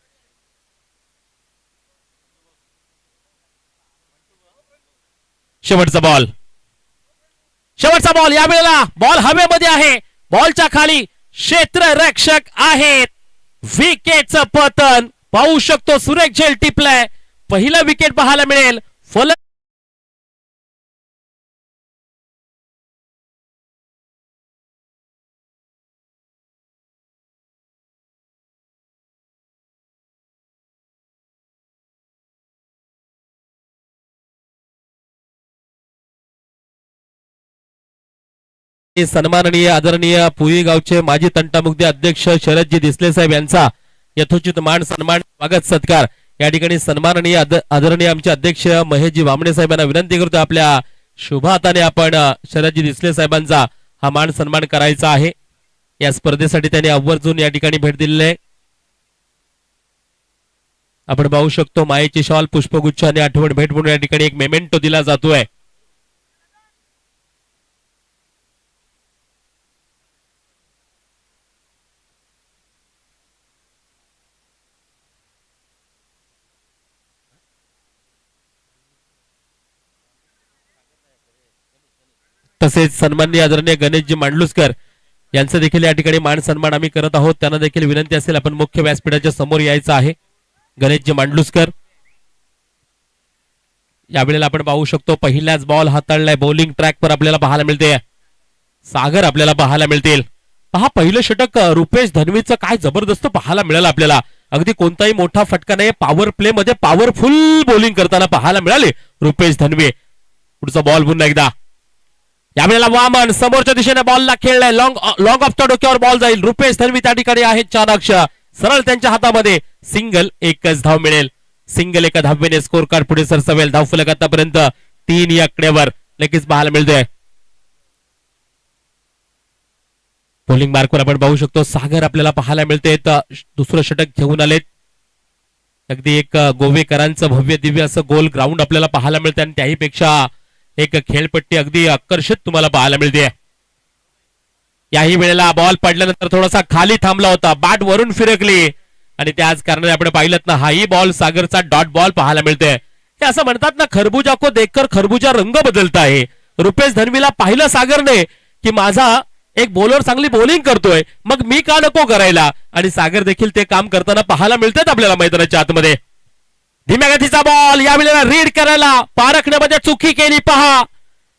शेवटचा बॉल, शेवटचा बॉल. यावेळेला बॉल हवेमध्ये आहे, बॉलच्या खाली क्षेत्ररक्षक आहेत. विकेटचं पतन पाहू शकतो, सुरेख झेल टिपलाय. पहिला विकेट पाहायला मिळेल. सन्माननीय आदरणीय पुई गावचे माजी तंटामुक्ती अध्यक्ष शरदजी दिसले साहेब यांचा यथोचित मान सन्मान स्वागत सत्कार. या ठिकाणी सन्माननीय आदरणीय आमचे अध्यक्ष महेशजी वामणे साहेबांना विनंती करतो आपल्या शुभ हाताने आपण शरदजी दिसले साहेबांचा हा मान सन्मान करायचा आहे. या स्पर्धेसाठी त्यांनी आवर्जून या ठिकाणी भेट दिलेली आहे. आपण पाहू शकतो मायेची शॉल, पुष्पगुच्छ आणि आठवण भेट म्हणून या ठिकाणी एक मेमेंटो दिला जातोय. तसेच सन्माननीय आदरणीय गणेशजी मांडलुसकर यांचं देखील या ठिकाणी मान सन्मान आम्ही करत आहोत. त्यांना देखील विनंती असेल आपण मुख्य व्यासपीठाच्या समोर यायचं आहे. गणेशजी मांडलुसकर यावेळेला आपण पाहू शकतो पहिल्याच बॉल हाताळलाय बॉलिंग ट्रॅकवर आपल्याला पाहायला मिळते. सागर आपल्याला पाहायला मिळतील. पहा पहिलं षटक रुपेश धनवीचं काय जबरदस्त पाहायला मिळालं आपल्याला. अगदी कोणताही मोठा फटका नाही. पॉवर प्ले मध्ये पॉवरफुल बॉलिंग करताना पाहायला मिळाले रुपेश धनवे. पुढचा बॉल पुन्हा एकदा यावेळेला वामन समोरच्या दिशेने बॉलला खेळलाय. लॉंग ऑफच्या डोक्यावर बॉल जाईल. रुपेश धनवी त्या ठिकाणी आहेत चाणाक्ष. सरळ त्यांच्या हातामध्ये सिंगल. एकच धाव मिळेल. सिंगल एका धावेने स्कोर कार्ड पुढे सरसवेल. धावफलक आतापर्यंत 3 या आकड्यावर नक्कीच पाहायला मिळतोय. बॉलिंग मार्कवर आपण पाहू शकतो सागर आपल्याला पाहायला मिळते. दुसरं षटक घेऊन आलेत. अगदी एक गोवेकरांचं भव्य दिव्य असं गोल ग्राउंड आपल्याला पाहायला मिळते आणि त्याही पेक्षा एक खेळपट्टी अगदी आकर्षित तुम्हाला पाहायला मिळते. याही वेळेला बॉल पडल्यानंतर थोडासा खाली थांबला होता. बॅट वरून फिरकली आणि त्याच कारणाने आपण पाहिलं ना हाही बॉल सागरचा डॉट बॉल पाहायला मिळतोय. हे असं म्हणतात ना खरबुजा को देखकर खरबुजा रंग बदलता आहे. रुपेश धनवीला पाहिलं सागरने की माझा एक बॉलर चांगली बॉलिंग करतोय मग मी का नको करायला आणि सागर देखील ते काम करताना पाहायला मिळतात आपल्याला मैदानाच्या आतमध्ये. धीम्या गतीचा बॉल यावेळेला रीड करायला पारखण्यामध्ये चुकी केली. पहा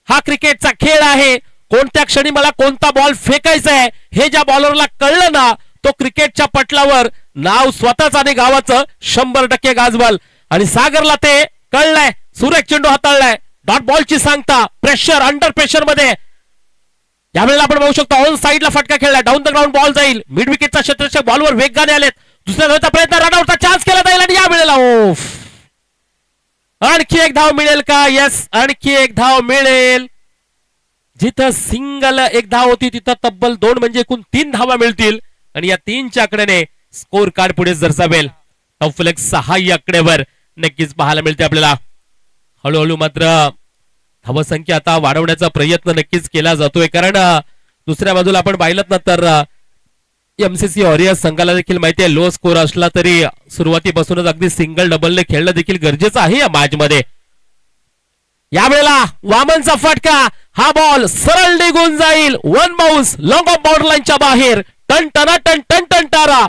हा क्रिकेटचा खेळ आहे. कोणत्या क्षणी मला कोणता बॉल फेकायचा आहे हे ज्या बॉलरला कळलं ना तो क्रिकेटच्या पटलावर नाव स्वतःच आणि गावाचं 100% गाजवाल. आणि सागरला ते कळलंय. सुरेख चेंडू हाताळलाय. डॉट बॉलची सांगता प्रेशर अंडर प्रेशर मध्ये यावेळेला आपण बघू शकतो ऑन साइडला फटका खेळला. डाऊन द ग्राउंड बॉल जाईल. मिड विकेटचा क्षेत्ररक्षक बॉलवर वेगाने आलेत. दुसऱ्या धावचा प्रयत्न रनआउटचा चान्स केला जाईल आणि यावेळेला ओफ आणखी एक धाव मिळेल का. यस आणखी एक धाव मिळेल. जिथं सिंगल एक धाव होती तिथं तब्बल 2 म्हणजे एकूण 3 धावा मिळतील आणि या 3च्या आकड्याने स्कोर कार्ड पुढे सरसावेल. धावफलक 6 या आकड्यावर नक्कीच पाहायला मिळते आपल्याला. हळूहळू मात्र धावसंख्या आता वाढवण्याचा प्रयत्न नक्कीच केला जातोय कारण दुसऱ्या बाजूला आपण पाहिलं ना तर एमसीसी वॉरियर्स संघाला देखील माहिती आहे लो स्कोर असला तरी सुरुवातीपासूनच अगदी सिंगल डबलने खेळणं देखील गरजेचं आहे या मॅच मध्ये. यावेळेला वामनचा फटका. हा बॉल सरळ निघून जाईल. 1 बाउन्स लॉंग ऑफ बाउंड्री लाईनच्या बाहेर. टन टना टन टन टन टारा.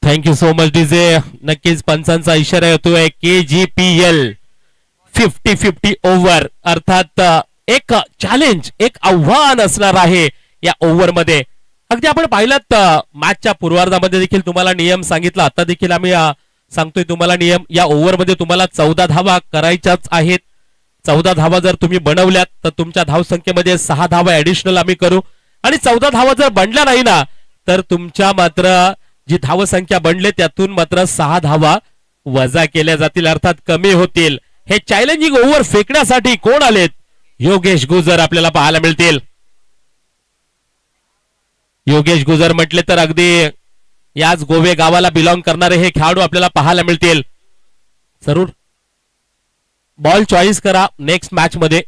Thank you so much DJ. नक्कीच पंचांचा इशारा येतोय KGPL 50-50 ओव्हर अर्थात एक चॅलेंज एक आव्हान असणार आहे या ओव्हर मध्ये. अगदी आपण पाहिलात मॅचच्या पूर्वार्धामध्ये देखील तुम्हाला नियम सांगितला. आता देखील आम्ही सांगतोय तुम्हाला नियम. या ओव्हर मध्ये तुम्हाला 14 धावा करायच्याच आहेत. 14 धावा जर तुम्ही बनवल्यात तर तुमच्या धावसंख्येमध्ये 6 धावा ऍडिशनल आम्ही करू आणि 14 धावा जर बनल्या नाही ना तर तुमच्या मात्र जी धावसंख्या बनले त्यातून मात्र 6 धावा वजा केल्या जातील अर्थात कमी होतील. हे चॅलेंजिंग ओव्हर फेकण्यासाठी कोण आलेत. योगेश गुजर आपल्याला पाहायला मिळतील. योगेश गुजर म्हटले तर अगदी याच गोवे गावाला बिलॉंग करणारे हे खेळाडू आपल्याला पाहायला मिळतील. जरूर बॉल चॉईस करा नेक्स्ट मॅच मध्ये.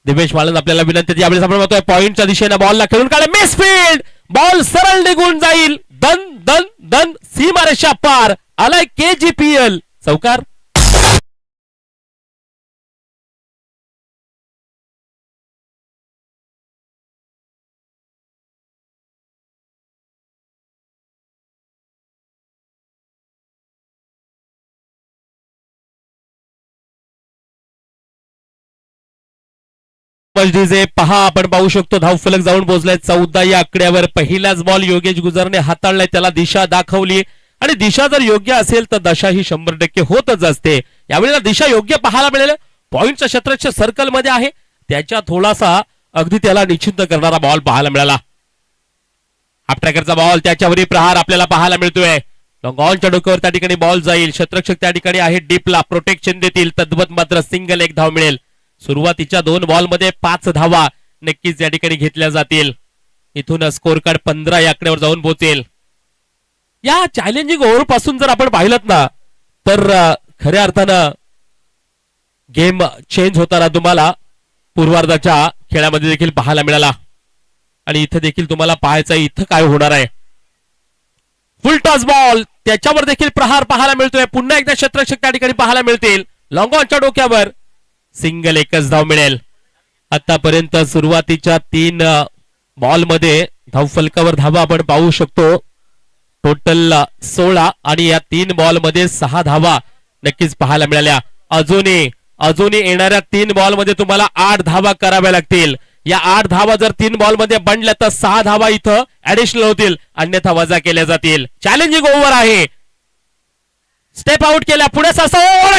दिवेश वाळंज आपल्याला विनंती. यावेळेस आपण बघतोय पॉइंटच्या दिशेने बॉलला खेळून काढा. मिसफील्ड. बॉल सरळ निघून जाईल. दन दन दन सीमारेषा पार. आलाय KGPL चौकार. डीजे पहा आपण पाहू शकतो धावफलक जाऊन पोहोचलाय 14 या आकड्यावर. पहिलाच बॉल योगेश गुजरने हाताळलाय. त्याला दिशा दाखवली आणि दिशा जर योग्य असेल तर दशा ही 100% होतच असते. यावेळेला दिशा योग्य पाहायला मिळेल. पॉइंटच्या क्षेत्राच्या सर्कल मध्ये आहे. त्याच्या थोडासा अगदी त्याला निश्चिंत करणारा बॉल पाहायला मिळाला. हाफ ट्रॅकरचा बॉल त्याच्यावरील प्रहार आपल्याला पाहायला मिळतोय. लॉंगॉनच्या डोक्यावर त्या ठिकाणी बॉल जाईल. क्षेत्ररक्षक त्या ठिकाणी आहे डीपला प्रोटेक्शन देतील. तद्वत मात्र सिंगल एक धाव मिळेल. सुरुवातीच्या 2 बॉल मध्ये 5 धावा नक्कीच या ठिकाणी घेतल्या जातील. इथून स्कोर कार्ड 15 या आकड्यावर जाऊन पोहोचेल. या चॅलेंजिंग ओव्हर पासून जर आपण पाहिलं ना तर खऱ्या अर्थानं गेम चेंज होताना तुम्हाला पूर्वार्धाच्या खेळामध्ये देखील पाहायला मिळाला आणि इथं देखील तुम्हाला पाहायचं आहे इथं काय होणार आहे. फुल टॉस बॉल त्याच्यावर देखील प्रहार पाहायला मिळतोय. पुन्हा एकदा क्षेत्ररक्षक त्या ठिकाणी पाहायला मिळतील. लॉंग ऑनच्या डोक्यावर सिंगल, एकच धाव मिळेल. आतापर्यंत सुरुवातीच्या 3 बॉल मध्ये धावफलकावर धावा आपण पाहू शकतो. टोटल 16 आणि या 3 बॉल मध्ये 6 धावा नक्कीच पाहायला मिळाल्या. अजूनही येणाऱ्या 3 बॉल मध्ये तुम्हाला 8 धावा कराव्या लागतील. या 8 धावा जर 3 बॉल मध्ये बनल्या तर 6 धावा इथं ऍडिशनल होतील, अन्यथा वजा केल्या जातील. चॅलेंजिंग ओव्हर आहे. स्टेप आउट केल्या पुढे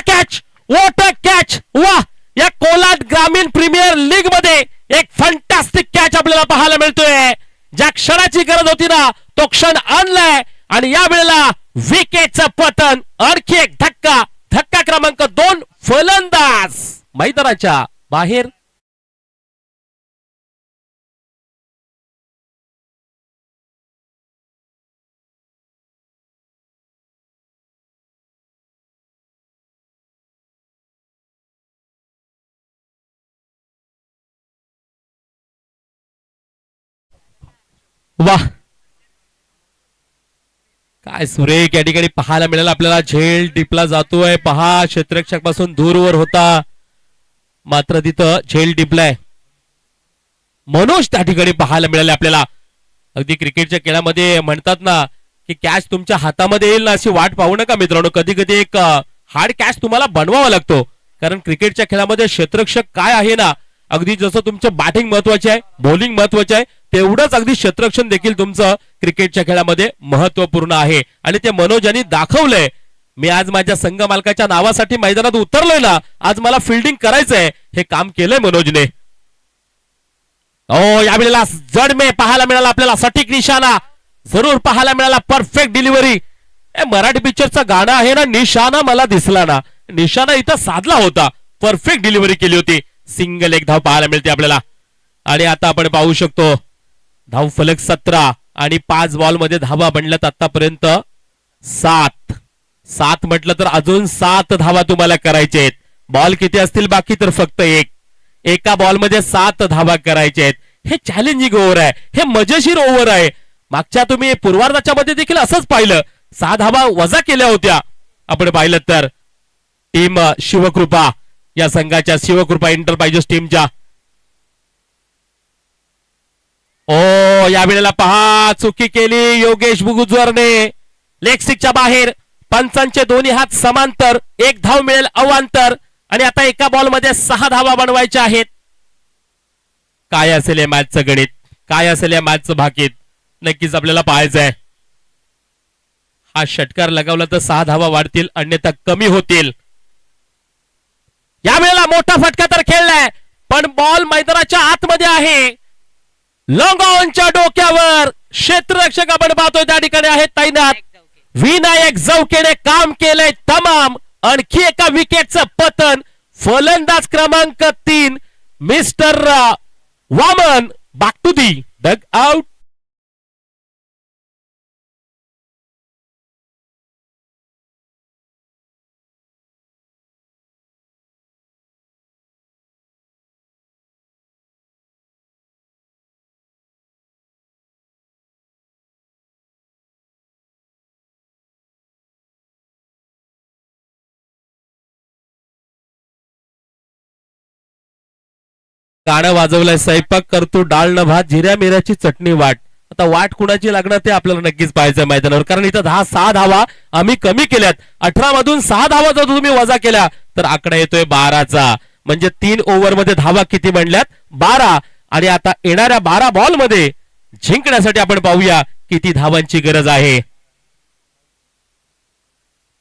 कॅच, वॉट अ कॅच. वा, या कोलाड ग्रामीण प्रीमियर लीग मध्ये एक फंटास्टिक कॅच आपल्याला पाहायला मिळतोय. ज्या क्षणाची गरज होती ना तो क्षण आणलाय आणि या वेळेला विकेटचं पतन. आणखी एक धक्का क्रमांक 2. फलंदाज मैदानाच्या बाहेर. वाह, काय सुरेख या ठिकाणी पाहायला मिळालं आपल्याला. झेल डिपला जातोय पहा, क्षेत्ररक्षक पासून दूरवर होता मात्र तिथं झेल डिपलाय. मनोज त्या ठिकाणी पाहायला मिळाले आपल्याला. अगदी क्रिकेटच्या खेळामध्ये म्हणतात ना की कॅच तुमच्या हातामध्ये येईल ना अशी वाट पाहू नका मित्रांनो. कधी कधी एक हार्ड कॅच तुम्हाला बनवावा लागतो, कारण क्रिकेटच्या खेळामध्ये क्षेत्ररक्षक काय आहे ना, अगदी जसं तुमचं बॅटिंग महत्वाचे आहे, बॉलिंग महत्वाचे आहे, तेवढंच अगदी क्षेत्ररक्षण देखील तुमचं क्रिकेटच्या खेळामध्ये महत्वपूर्ण आहे. आणि ते मनोज यांनी दाखवलंय. मी आज माझ्या संघ मालकाच्या नावासाठी मैदानात उतरलोय ना, आज मला फिल्डिंग करायचंय, हे काम केलंय मनोजने. यावेळेला जडमे पाहायला मिळाला आपल्याला. सटीक निशाणा जरूर पाहायला मिळाला. Perfect delivery. मराठी पिक्चरचं गाणं आहे ना, निशाणा मला दिसला ना, निशाणा इथं साधला होता. परफेक्ट डिलिव्हरी केली होती. सिंगल, एक धाव पाहायला मिळते आपल्याला. आणि आता आपण पाहू शकतो धाव फलक 17 आणि 5 बॉल मध्ये धावा बनल्यात आतापर्यंत 7 म्हटलं तर अजून 7 धावा तुम्हाला करायचे आहेत. बॉल किती असतील बाकी तर फक्त एका बॉल मध्ये 7 धावा करायचे आहेत. हे चॅलेंजिंग ओव्हर आहे, हे मजेशीर ओव्हर आहे. मागच्या तुम्ही पूर्वार्धाच्या मध्ये देखील असंच पाहिलं, 6 धावा वजा केल्या होत्या. आपण पाहिलं तर टीम शिवकृपा या संघाच्या, शिवकृपा एंटरप्राइजेस टीमच्या. या वेळेला पहा चुकी केली योगेश बुगुजवरने. लेग स्टिकच्या बाहेर. पंचांचे दोन्ही हात समांतर. 1 धाव मिळेल अवांतर. आणि आता एका बॉल मध्ये 6 धावा बनवायच्या आहेत. काय असेल या मॅचचं गणित, काय असेल या मॅचचं भाकीत, नक्कीच आपल्याला पाहायचं आहे. हा षटकार लगावला तर 6 धावा वाढतील, अन्यथा कमी होतील. यावेळेला मोठा फटका तर खेळलाय, पण बॉल मैदानाच्या आतमध्ये आहे. लॉंग ऑनच्या डोक्यावर क्षेत्ररक्षक आपण पाहतोय त्या ठिकाणी आहेत तैनात. विनायक जवकेने काम केलंय तमाम. आणखी एका विकेटचं पतन. फलंदाज क्रमांक 3 mister Waman back to the dugout. गाणं वाजवलंय, स्वयंपाक करतो डाळ न भात, जिऱ्या मिऱ्याची चटणी वाट. आता वाट कुणाची लागणार ते आपल्याला नक्कीच पाहायचं मैदानावर, कारण इथं 6 धावा आम्ही कमी केल्यात. 18 मधून 6 धावा जर तुम्ही वजा केल्या तर आकडा येतोय 12चा. म्हणजे 3 ओव्हर मध्ये धावा किती बनल्यात? 12. आणि आता येणाऱ्या 12 बॉल मध्ये जिंकण्यासाठी आपण पाहूया किती धावांची गरज आहे.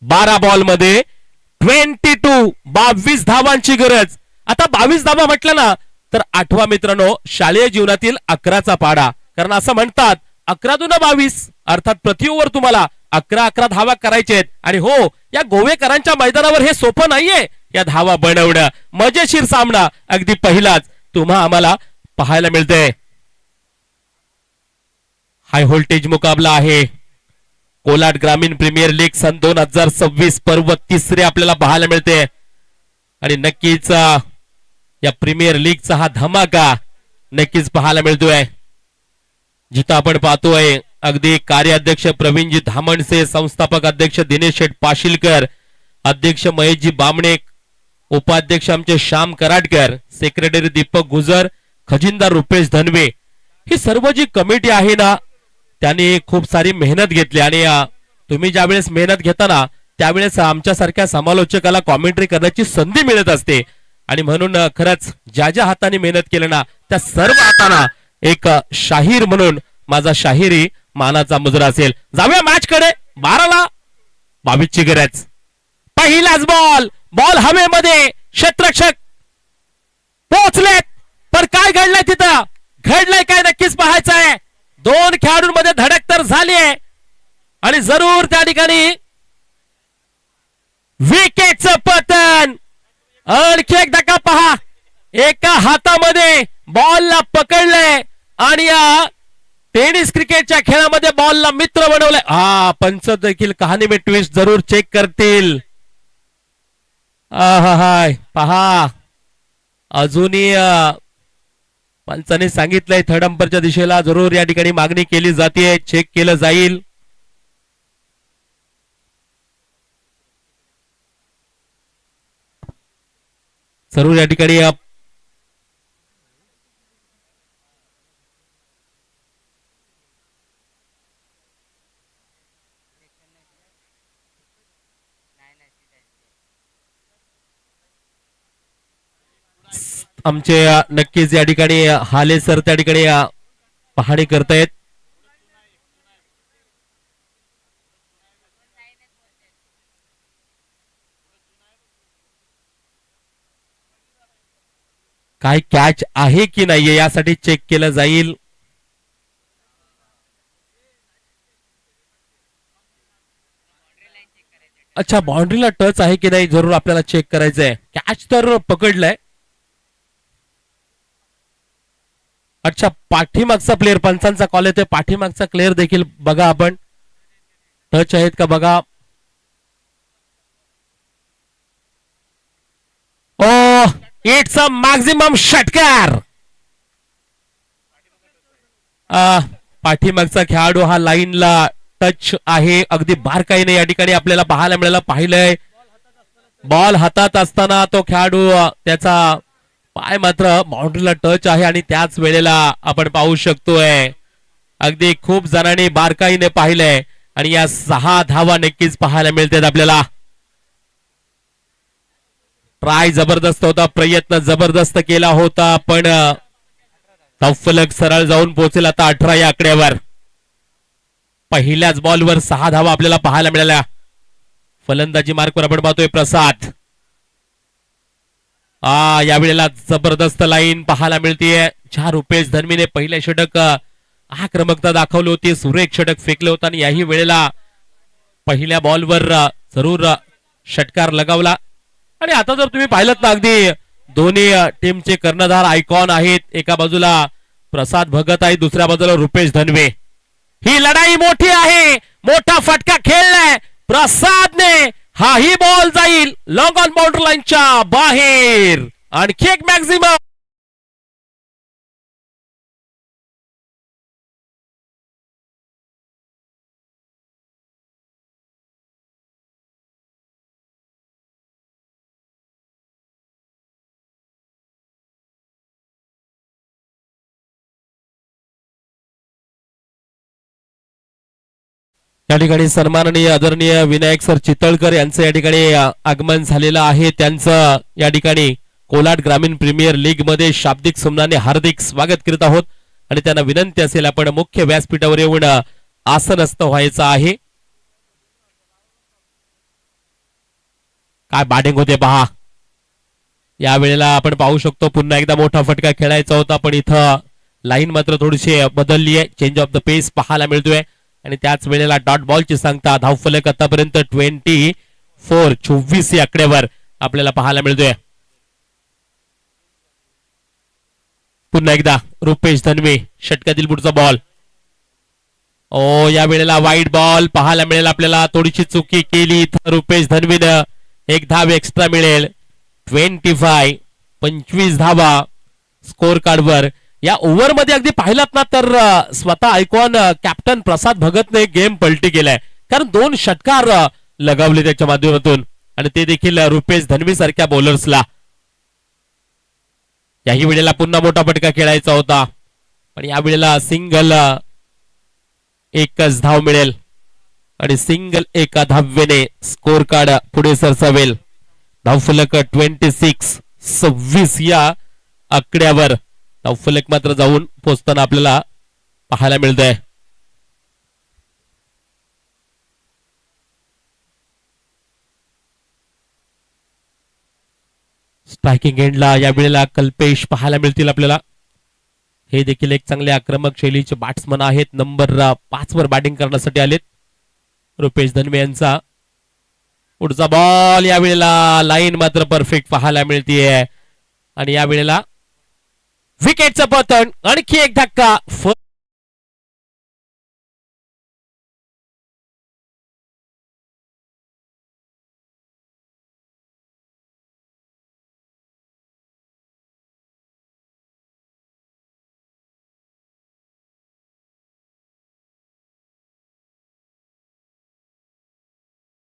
12 बॉल मध्ये 22 धावांची गरज. आता 22 धावा म्हटलं ना तर आठवा मित्रांनो शालेय जीवनातील 11चा पाडा. कारण असं म्हणतात 11 दून 22 अर्थात प्रति ओव्हर तुम्हाला 11 धावा करायचे आहेत. आणि हो, या गोवेकरांच्या मैदानावर हे सोपं नाहीये या धावा बनवणं. मजेशीर सामना अगदी पहिलाच तुम्हा आम्हाला पाहायला मिळतंय. हाय व्होल्टेज मुकाबला आहे. कोलाड ग्रामीण प्रीमियर लीग सन 2026 पर्व 3 आपल्याला पाहायला मिळते. आणि नक्कीच या प्रीमियर लीगचा हा धमाका नक्कीच पाहायला मिळतोय, जिथं आपण पाहतोय अगदी कार्याध्यक्ष प्रवीणजी धामणसे, संस्थापक अध्यक्ष दिनेश शेठ पाशीलकर, अध्यक्ष महेशजी बामणे, उपाध्यक्ष आमचे श्याम कराडकर, सेक्रेटरी दीपक गुजर, खजिनदार रुपेश धनवे, ही सर्व जी कमिटी आहे ना त्यांनी खूप सारी मेहनत घेतली. आणि तुम्ही ज्यावेळेस मेहनत घेता ना त्यावेळेस आमच्यासारख्या समालोचकाला कॉमेंट्री करण्याची संधी मिळत असते. आणि म्हणून खरंच ज्या ज्या हाताने मेहनत केली ना त्या सर्व हातांना एक शाहीर म्हणून माझा शाहिरी मानाचा मुजरा असेल. जाऊया मॅच कडे. 12-22 ची गरज. पहिलाच बॉल हवेमध्ये, क्षेत्ररक्षक पोहोचलेत, पण काय घडलंय तिथं, घडलंय काय नक्कीच पाहायचं आहे. दोन खेळाडूंमध्ये धडक तर झाली आहे आणि जरूर त्या ठिकाणी विकेटचं पतन. आणखी एक धक्का पहा, एका हातामध्ये बॉलला पकडलंय आणि या टेनिस क्रिकेटच्या खेळामध्ये बॉलला मित्र बनवलंय. पंच देखील कहाणी में ट्विस्ट जरूर चेक करतील. हाय पहा, अजूनही पंचाने सांगितलंय थर्ड अंपरच्या दिशेला जरूर या ठिकाणी मागणी केली जाते, चेक केलं जाईल. जरूर या ठिकाणी आमचे नक्कीच या ठिकाणी हाले सर त्या ठिकाणी पाहणी करतायत. काय कॅच आहे की नाहीये यासाठी चेक केलं जाईल. अच्छा, बाउंड्रीला टच आहे की नाही जरूर आपल्याला चेक करायचंय. कॅच तर पकडलाय. अच्छा, पाठीमागचा प्लेअर, पंचांचा कॉल येतोय, पाठीमागचा प्लेअर देखील बघा आपण, टच आहेत का बघा. ओ, इट्स अ मॅक्झिमम षटकार. पाठीमागचा खेळाडू हा लाईनला टच आहे, अगदी बारकाईने या ठिकाणी आपल्याला पाहायला मिळालं. पाहिलंय बॉल हातात असताना तो खेळाडू त्याचा पाय मात्र बाउंड्रीला टच आहे आणि त्याच वेळेला आपण पाहू शकतोय अगदी खूप जणांनी बारकाईने पाहिलंय आणि या 6 धावा नक्कीच पाहायला मिळतात आपल्याला. ट्राय जबरदस्त होता, प्रयत्न जबरदस्त केला होता, पण धावफलक सरळ जाऊन पोहोचेल आता 18 या आकड्यावर. पहिल्याच बॉलवर 6 धावा आपल्याला पाहायला मिळाल्या. फलंदाजी मार्कवर आपण पाहतोय प्रसाद. यावेळेला जबरदस्त लाईन पाहायला मिळतीये. 4 रुपेश धनवीने पहिल्या षटक आक्रमकता दाखवली होती, सुरेख षटक फेकले होता आणि याही वेळेला पहिल्या बॉलवर जरूर षटकार लगावला. आणि आता जर तुम्ही पाहिलं ना अगदी दोन्ही टीमचे कर्णधार आयकॉन आहेत. एका बाजूला प्रसाद भगत आहे, दुसऱ्या बाजूला रुपेश धनवे. ही लढाई मोठी आहे, मोठा फटका खेळलाय प्रसादने. हाही बॉल जाईल लॉंग ऑन बाउंड्री लाईनच्या बाहेर. आणखी एक मॅक्झिमम. या ठिकाणी सन्माननीय आदरणीय विनायक सर चितळकर यांचं या ठिकाणी आगमन झालेलं आहे. त्यांचं या ठिकाणी कोलाड ग्रामीण प्रीमियर लीग मध्ये शाब्दिक सुमनाने हार्दिक स्वागत करीत आहोत आणि त्यांना विनंती असेल आपण मुख्य व्यासपीठावर येऊन आसनस्थ व्हायचं आहे. काय बॅटिंग होते पहा. या वेळेला आपण पाहू शकतो पुन्हा एकदा मोठा फटका खेळायचा होता, पण इथं लाईन मात्र थोडीशी बदलली आहे. चेंज ऑफ द पेस पाहायला मिळतोय आणि त्याच वेळेला डॉट बॉलची सांगता धावफलक आतापर्यंत 24 या आकड्यावर आपल्याला पाहायला मिळतोय. पुन्हा एकदा रुपेश धनवे, षटकातील पुढचा बॉल. या वेळेला वाईड बॉल पाहायला मिळेल आपल्याला. थोडीशी चुकी केली रुपेश धनवेनं, एक धाव एक्स्ट्रा मिळेल. 25. 25 धावा स्कोर कार्डवर. या ओव्हरमध्ये अगदी पाहिलात ना तर स्वतः आयकॉन कॅप्टन प्रसाद भगतने गेम पलटी केलाय, कारण 2 षटकार लगावले त्याच्या माध्यमातून, आणि ते देखील रुपेश धनवी सारख्या बॉलर्सला. याही वेळेला पुन्हा मोठा फटका खेळायचा होता, पण या वेळेला सिंगल, एकच धाव मिळेल आणि सिंगल एका धावेने स्कोर कार्ड पुढे सरसावेल. धावफलक 26-26 या आकड्यावर धावफलक मात्र जाऊन पोहोचताना आपल्याला पाहायला मिळतंय. स्ट्रायकिंग एंडला या वेळेला कल्पेश पाहायला मिळतील आपल्याला. हे देखील एक चांगले आक्रमक शैलीचे बॅट्समन आहेत. नंबर 5 वर बॅटिंग करण्यासाठी आलेत रुपेश धनवे यांचा. पुढचा बॉल या वेळेला लाईन मात्र परफेक्ट पाहायला मिळतीये, आणि या वेळेला विकेटचं पतन. आणखी एक धक्का.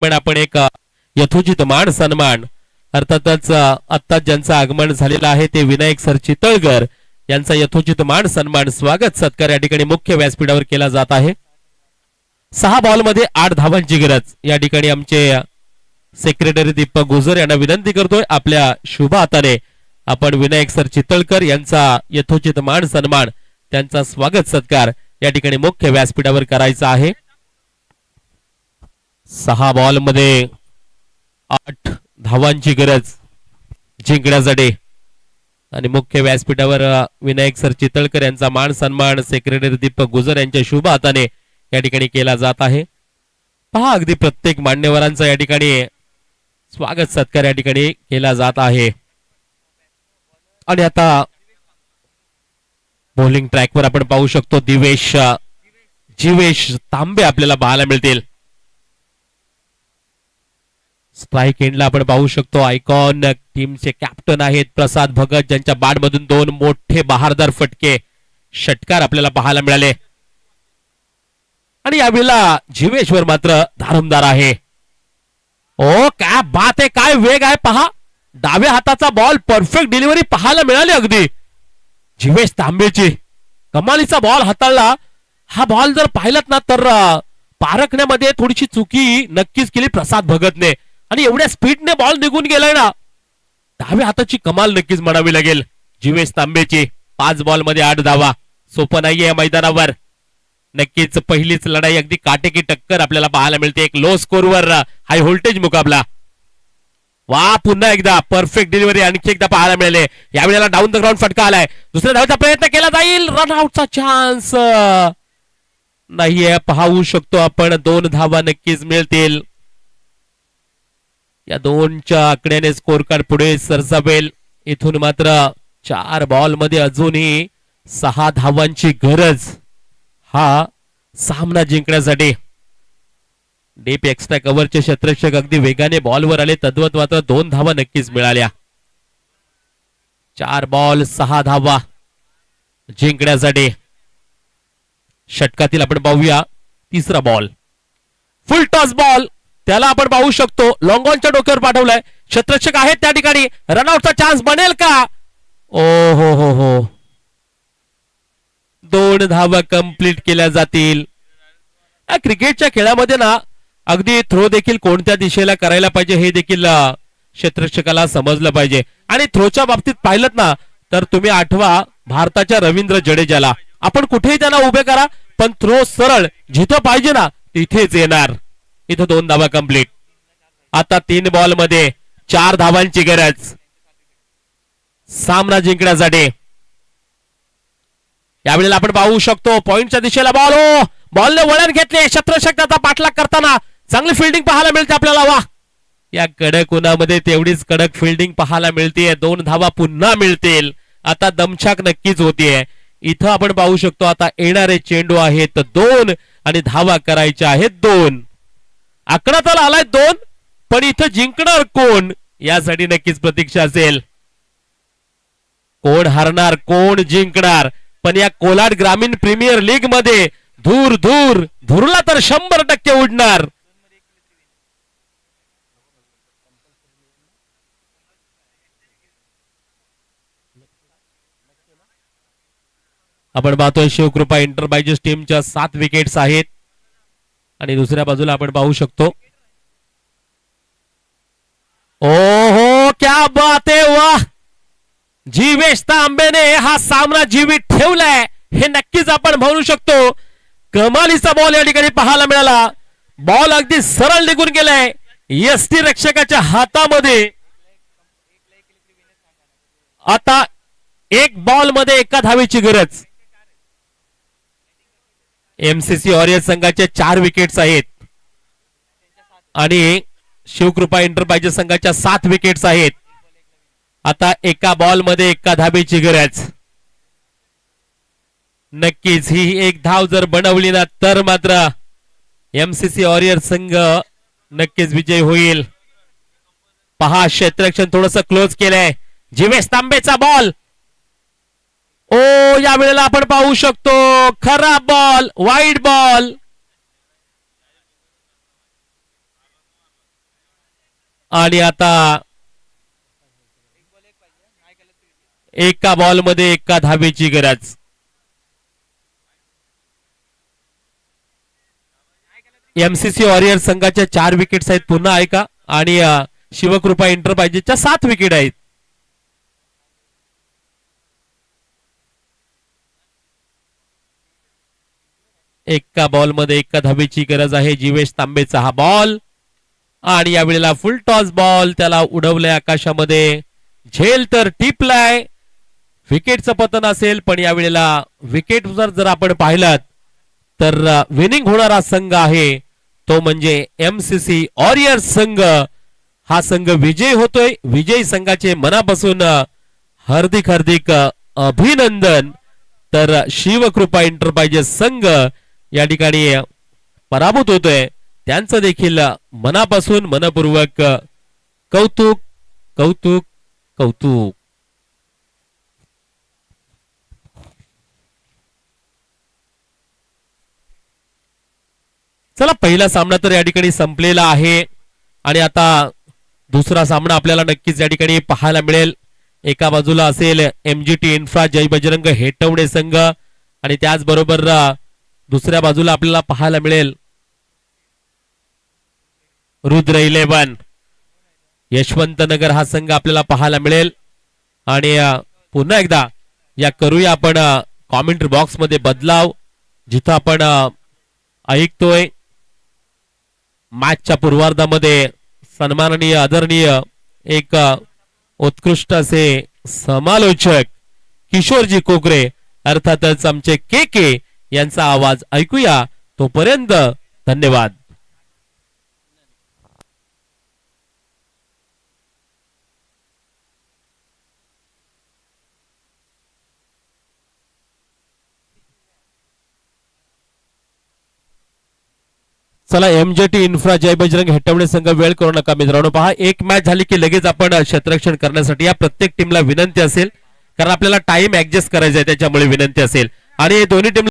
पण आपण एक यथोचित मान सन्मान, अर्थातच आता ज्यांचं आगमन झालेलं आहे ते विनायक सर चितळकर यांचा यथोचित मान सन्मान स्वागत सत्कार या ठिकाणी मुख्य व्यासपीठावर केला जात आहे. 6 बॉलमध्ये 8 धावांची गरज. या ठिकाणी आमचे सेक्रेटरी दीपक गुजर यांना विनंती करतोय, आपल्या शुभ हाताने आपण विनायक सर चितळकर यांचा यथोचित मान सन्मान, त्यांचा स्वागत सत्कार या ठिकाणी मुख्य व्यासपीठावर करायचा आहे. 6 बॉलमध्ये 8 धावांची गरज जिंकण्यासाठी, आणि मुख्य व्यासपीठावर विनायक सर चितळकर यांचा मान सन्मान सेक्रेटरी दीपक गुजर यांच्या शुभ हाताने या ठिकाणी केला जात आहे. पहा, अगदी प्रत्येक मान्यवरांचा या ठिकाणी स्वागत सत्कार या ठिकाणी केला जात आहे. आणि आता बॉलिंग ट्रॅकवर आपण पाहू शकतो जीवेश तांबे आपल्याला पाहायला मिळतील. स्ट्राईक एंडला आपण पाहू शकतो आयकॉन टीमचे कॅप्टन आहेत प्रसाद भगत, ज्यांच्या बॅटमधून 2 मोठे बहारदार फटके षटकार आपल्याला पाहायला मिळाले. आणि यावेळेला जीवेशवर मात्र धारमदार आहे. ओ काय बात आहे, काय वेग आहे पहा. डाव्या हाताचा बॉल, परफेक्ट डिलिव्हरी पाहायला मिळाली अगदी जीवेश तांबेची. कमालीचा बॉल हाताळला. हा बॉल जर पाहिलात ना तर पारखण्यामध्ये थोडीशी चुकी नक्कीच केली प्रसाद भगतने, आणि एवढ्या स्पीडने बॉल निघून गेलाय ना. डाव्या हाताची कमाल नक्कीच म्हणावी लागेल जीवेश तांबेची. 5 बॉलमध्ये 8 धावा. सोपं नाहीये या मैदानावर. नक्कीच पहिलीच लढाई, अगदी काटेकी टक्कर आपल्याला पाहायला मिळते. एक लो स्कोरवर हाय व्होल्टेज मुकाबला. वा, पुन्हा एकदा परफेक्ट डिलिव्हरी आणखी एकदा पाहायला मिळाले. यावेळेला डाऊन द ग्राउंड फटका आलाय. दुसऱ्या धावाचा प्रयत्न केला जाईल. रनआउटचा चान्स नाहीये. पाहू शकतो आपण 2 धावा नक्कीच मिळतील. या 2च्या आकड्याने स्कोर कार्ड पुढे सरसावेल. इथून मात्र 4 बॉलमध्ये अजूनही 6 धावांची गरज हा सामना जिंकण्यासाठी. डीप एक्स्ट्रा कव्हरचे क्षेत्ररक्षक अगदी वेगाने बॉलवर आले. तद्वत मात्र 2 धावा नक्कीच मिळाल्या. 4 बॉल 6 धावा जिंकण्यासाठी. षटकातील आपण पाहूया तिसरा बॉल, फुल टॉस बॉल. त्याला आपण पाहू शकतो लॉंग ऑनच्या डोक्यावर पाठवलाय. क्षेत्ररक्षक आहेत त्या ठिकाणी. रनआउटचा चान्स बनेल का? ओ हो हो हो, 2 धावा कंप्लीट केल्या जातील. क्रिकेटच्या खेळामध्ये ना अगदी थ्रो देखील कोणत्या दिशेला करायला पाहिजे हे देखील क्षेत्ररक्षकाला समजलं पाहिजे. आणि थ्रोच्या बाबतीत पाहिलं ना तर तुम्ही आठवा भारताच्या रवींद्र जडेजाला. आपण कुठेही त्यांना उभे करा, पण थ्रो सरळ जिथं पाहिजे ना तिथेच येणार. इथं 2 धावा कंप्लीट. आता 3 बॉलमध्ये 4 धावांची गरज सामना जिंकण्यासाठी. यावेळेला आपण पाहू शकतो पॉइंटच्या दिशेला बॉल. हो, बॉलने वळण घेतले. क्षेत्ररक्षक त्याचा पाठलाग करताना चांगली फिल्डिंग पाहायला मिळते आपल्याला. वा, या कडक उन्हामध्ये तेवढीच कडक फिल्डिंग पाहायला मिळते. 2 धावा पुन्हा मिळतील. आता दमछाक नक्कीच होतीये. इथं आपण पाहू शकतो आता येणारे चेंडू आहेत 2 आणि धावा करायच्या आहेत 2. आकडा तर आलाय 2, पण इथं जिंकणार कोण यासाठी नक्कीच प्रतीक्षा असेल. कोण हारणार कोण जिंकणार, पण या कोलाड ग्रामीण प्रीमियर लीग मध्ये धूर धूर धुरला तर 100% उडणार. आपण पाहतोय शिवकृपा एंटरप्राइजेस टीमच्या 7 विकेट्स आहेत आणि दुसऱ्या बाजूला आपण पाहू शकतो. ओहो क्या बात आहे, वाह. जीवेश तांबेने हा सामना जीवित ठेवलाय हे नक्कीच आपण म्हणू शकतो. कमालीचा बॉल या ठिकाणी पाहायला मिळाला. बॉल अगदी सरळ निघून गेलाय एसटी रक्षकाच्या हातामध्ये. आता एक बॉल मध्ये एका धावेची गरज. एमसीसी वॉरियर संघाचे 4 विकेट्स आहेत आणि शिवकृपा एंटरप्राइजेस संघाच्या 7 विकेट्स आहेत. आता एका बॉल मध्ये एका धावेची गरज. नक्कीच ही एक धाव जर बनवली ना तर मात्र एमसीसी वॉरियर संघ नक्कीच विजय होईल. पहा क्षेत्ररक्षण थोडस क्लोज केलंय. जीवेश तांबेचा बॉल. ओ या वेळेला आपण पाहू शकतो खराब बॉल, वाईड बॉल. आणि आता एका बॉल मध्ये एका धावेची गरज. एमसीसी वॉरियर संघाच्या 4 विकेट्स आहेत पुन्हा ऐका आणि शिवकृपा एंटरप्राइजेसच्या 7 विकेट आहेत. एका बॉल मध्ये एका धावेची गरज आहे. जीवेश तांबेचा हा बॉल आणि या वेळेला फुल टॉस बॉल त्याला उडवलंय आकाशामध्ये. झेल तर टिपलाय. विकेटचं पतन असेल पण या वेळेला विकेट जर आपण पाहिलात तर विनिंग होणारा संघ आहे तो म्हणजे एमसीसी वॉरियर संघ. हा संघ विजय होतोय. विजयी संघाचे मनापासून हार्दिक हार्दिक अभिनंदन. तर शिवकृपा एंटरप्राइजेस संघ या ठिकाणी पराभूत होतोय. त्यांचं देखील मनापासून मनपूर्वक कौतुक कौतुक कौतुक. चला पहिला सामना तर या ठिकाणी संपलेला आहे आणि आता दुसरा सामना आपल्याला नक्कीच या ठिकाणी पाहायला मिळेल. एका बाजूला असेल एमजीटी इन्फ्रा जय बजरंग हेटवडे संघ आणि त्याचबरोबर दुसऱ्या बाजूला आपल्याला पाहायला मिळेल रुद्र 11 यशवंत नगर हा संघ आपल्याला पाहायला मिळेल. आणि पुन्हा एकदा या करूया आपण कॉमेंट्री बॉक्स मध्ये बदलाव. जिथं आपण ऐकतोय मॅचच्या पूर्वार्धामध्ये सन्माननीय आदरणीय एक उत्कृष्ट असे समालोचक किशोरजी कोकरे अर्थातच आमचे के यांचा आवाज ऐकूया. तोपर्यंत धन्यवाद. चला एमजेटी इन्फ्रा जय बजरंग हेटवडे संघ वेळ करू नका मित्रांनो. पहा एक मॅच झाली की लगेच आपण क्षेत्ररक्षण करण्यासाठी या प्रत्येक टीमला विनंती असेल कारण आपल्याला टाइम ऍडजस्ट करायचा आहे त्याच्यामुळे विनंती असेल आणि दोन्ही टीम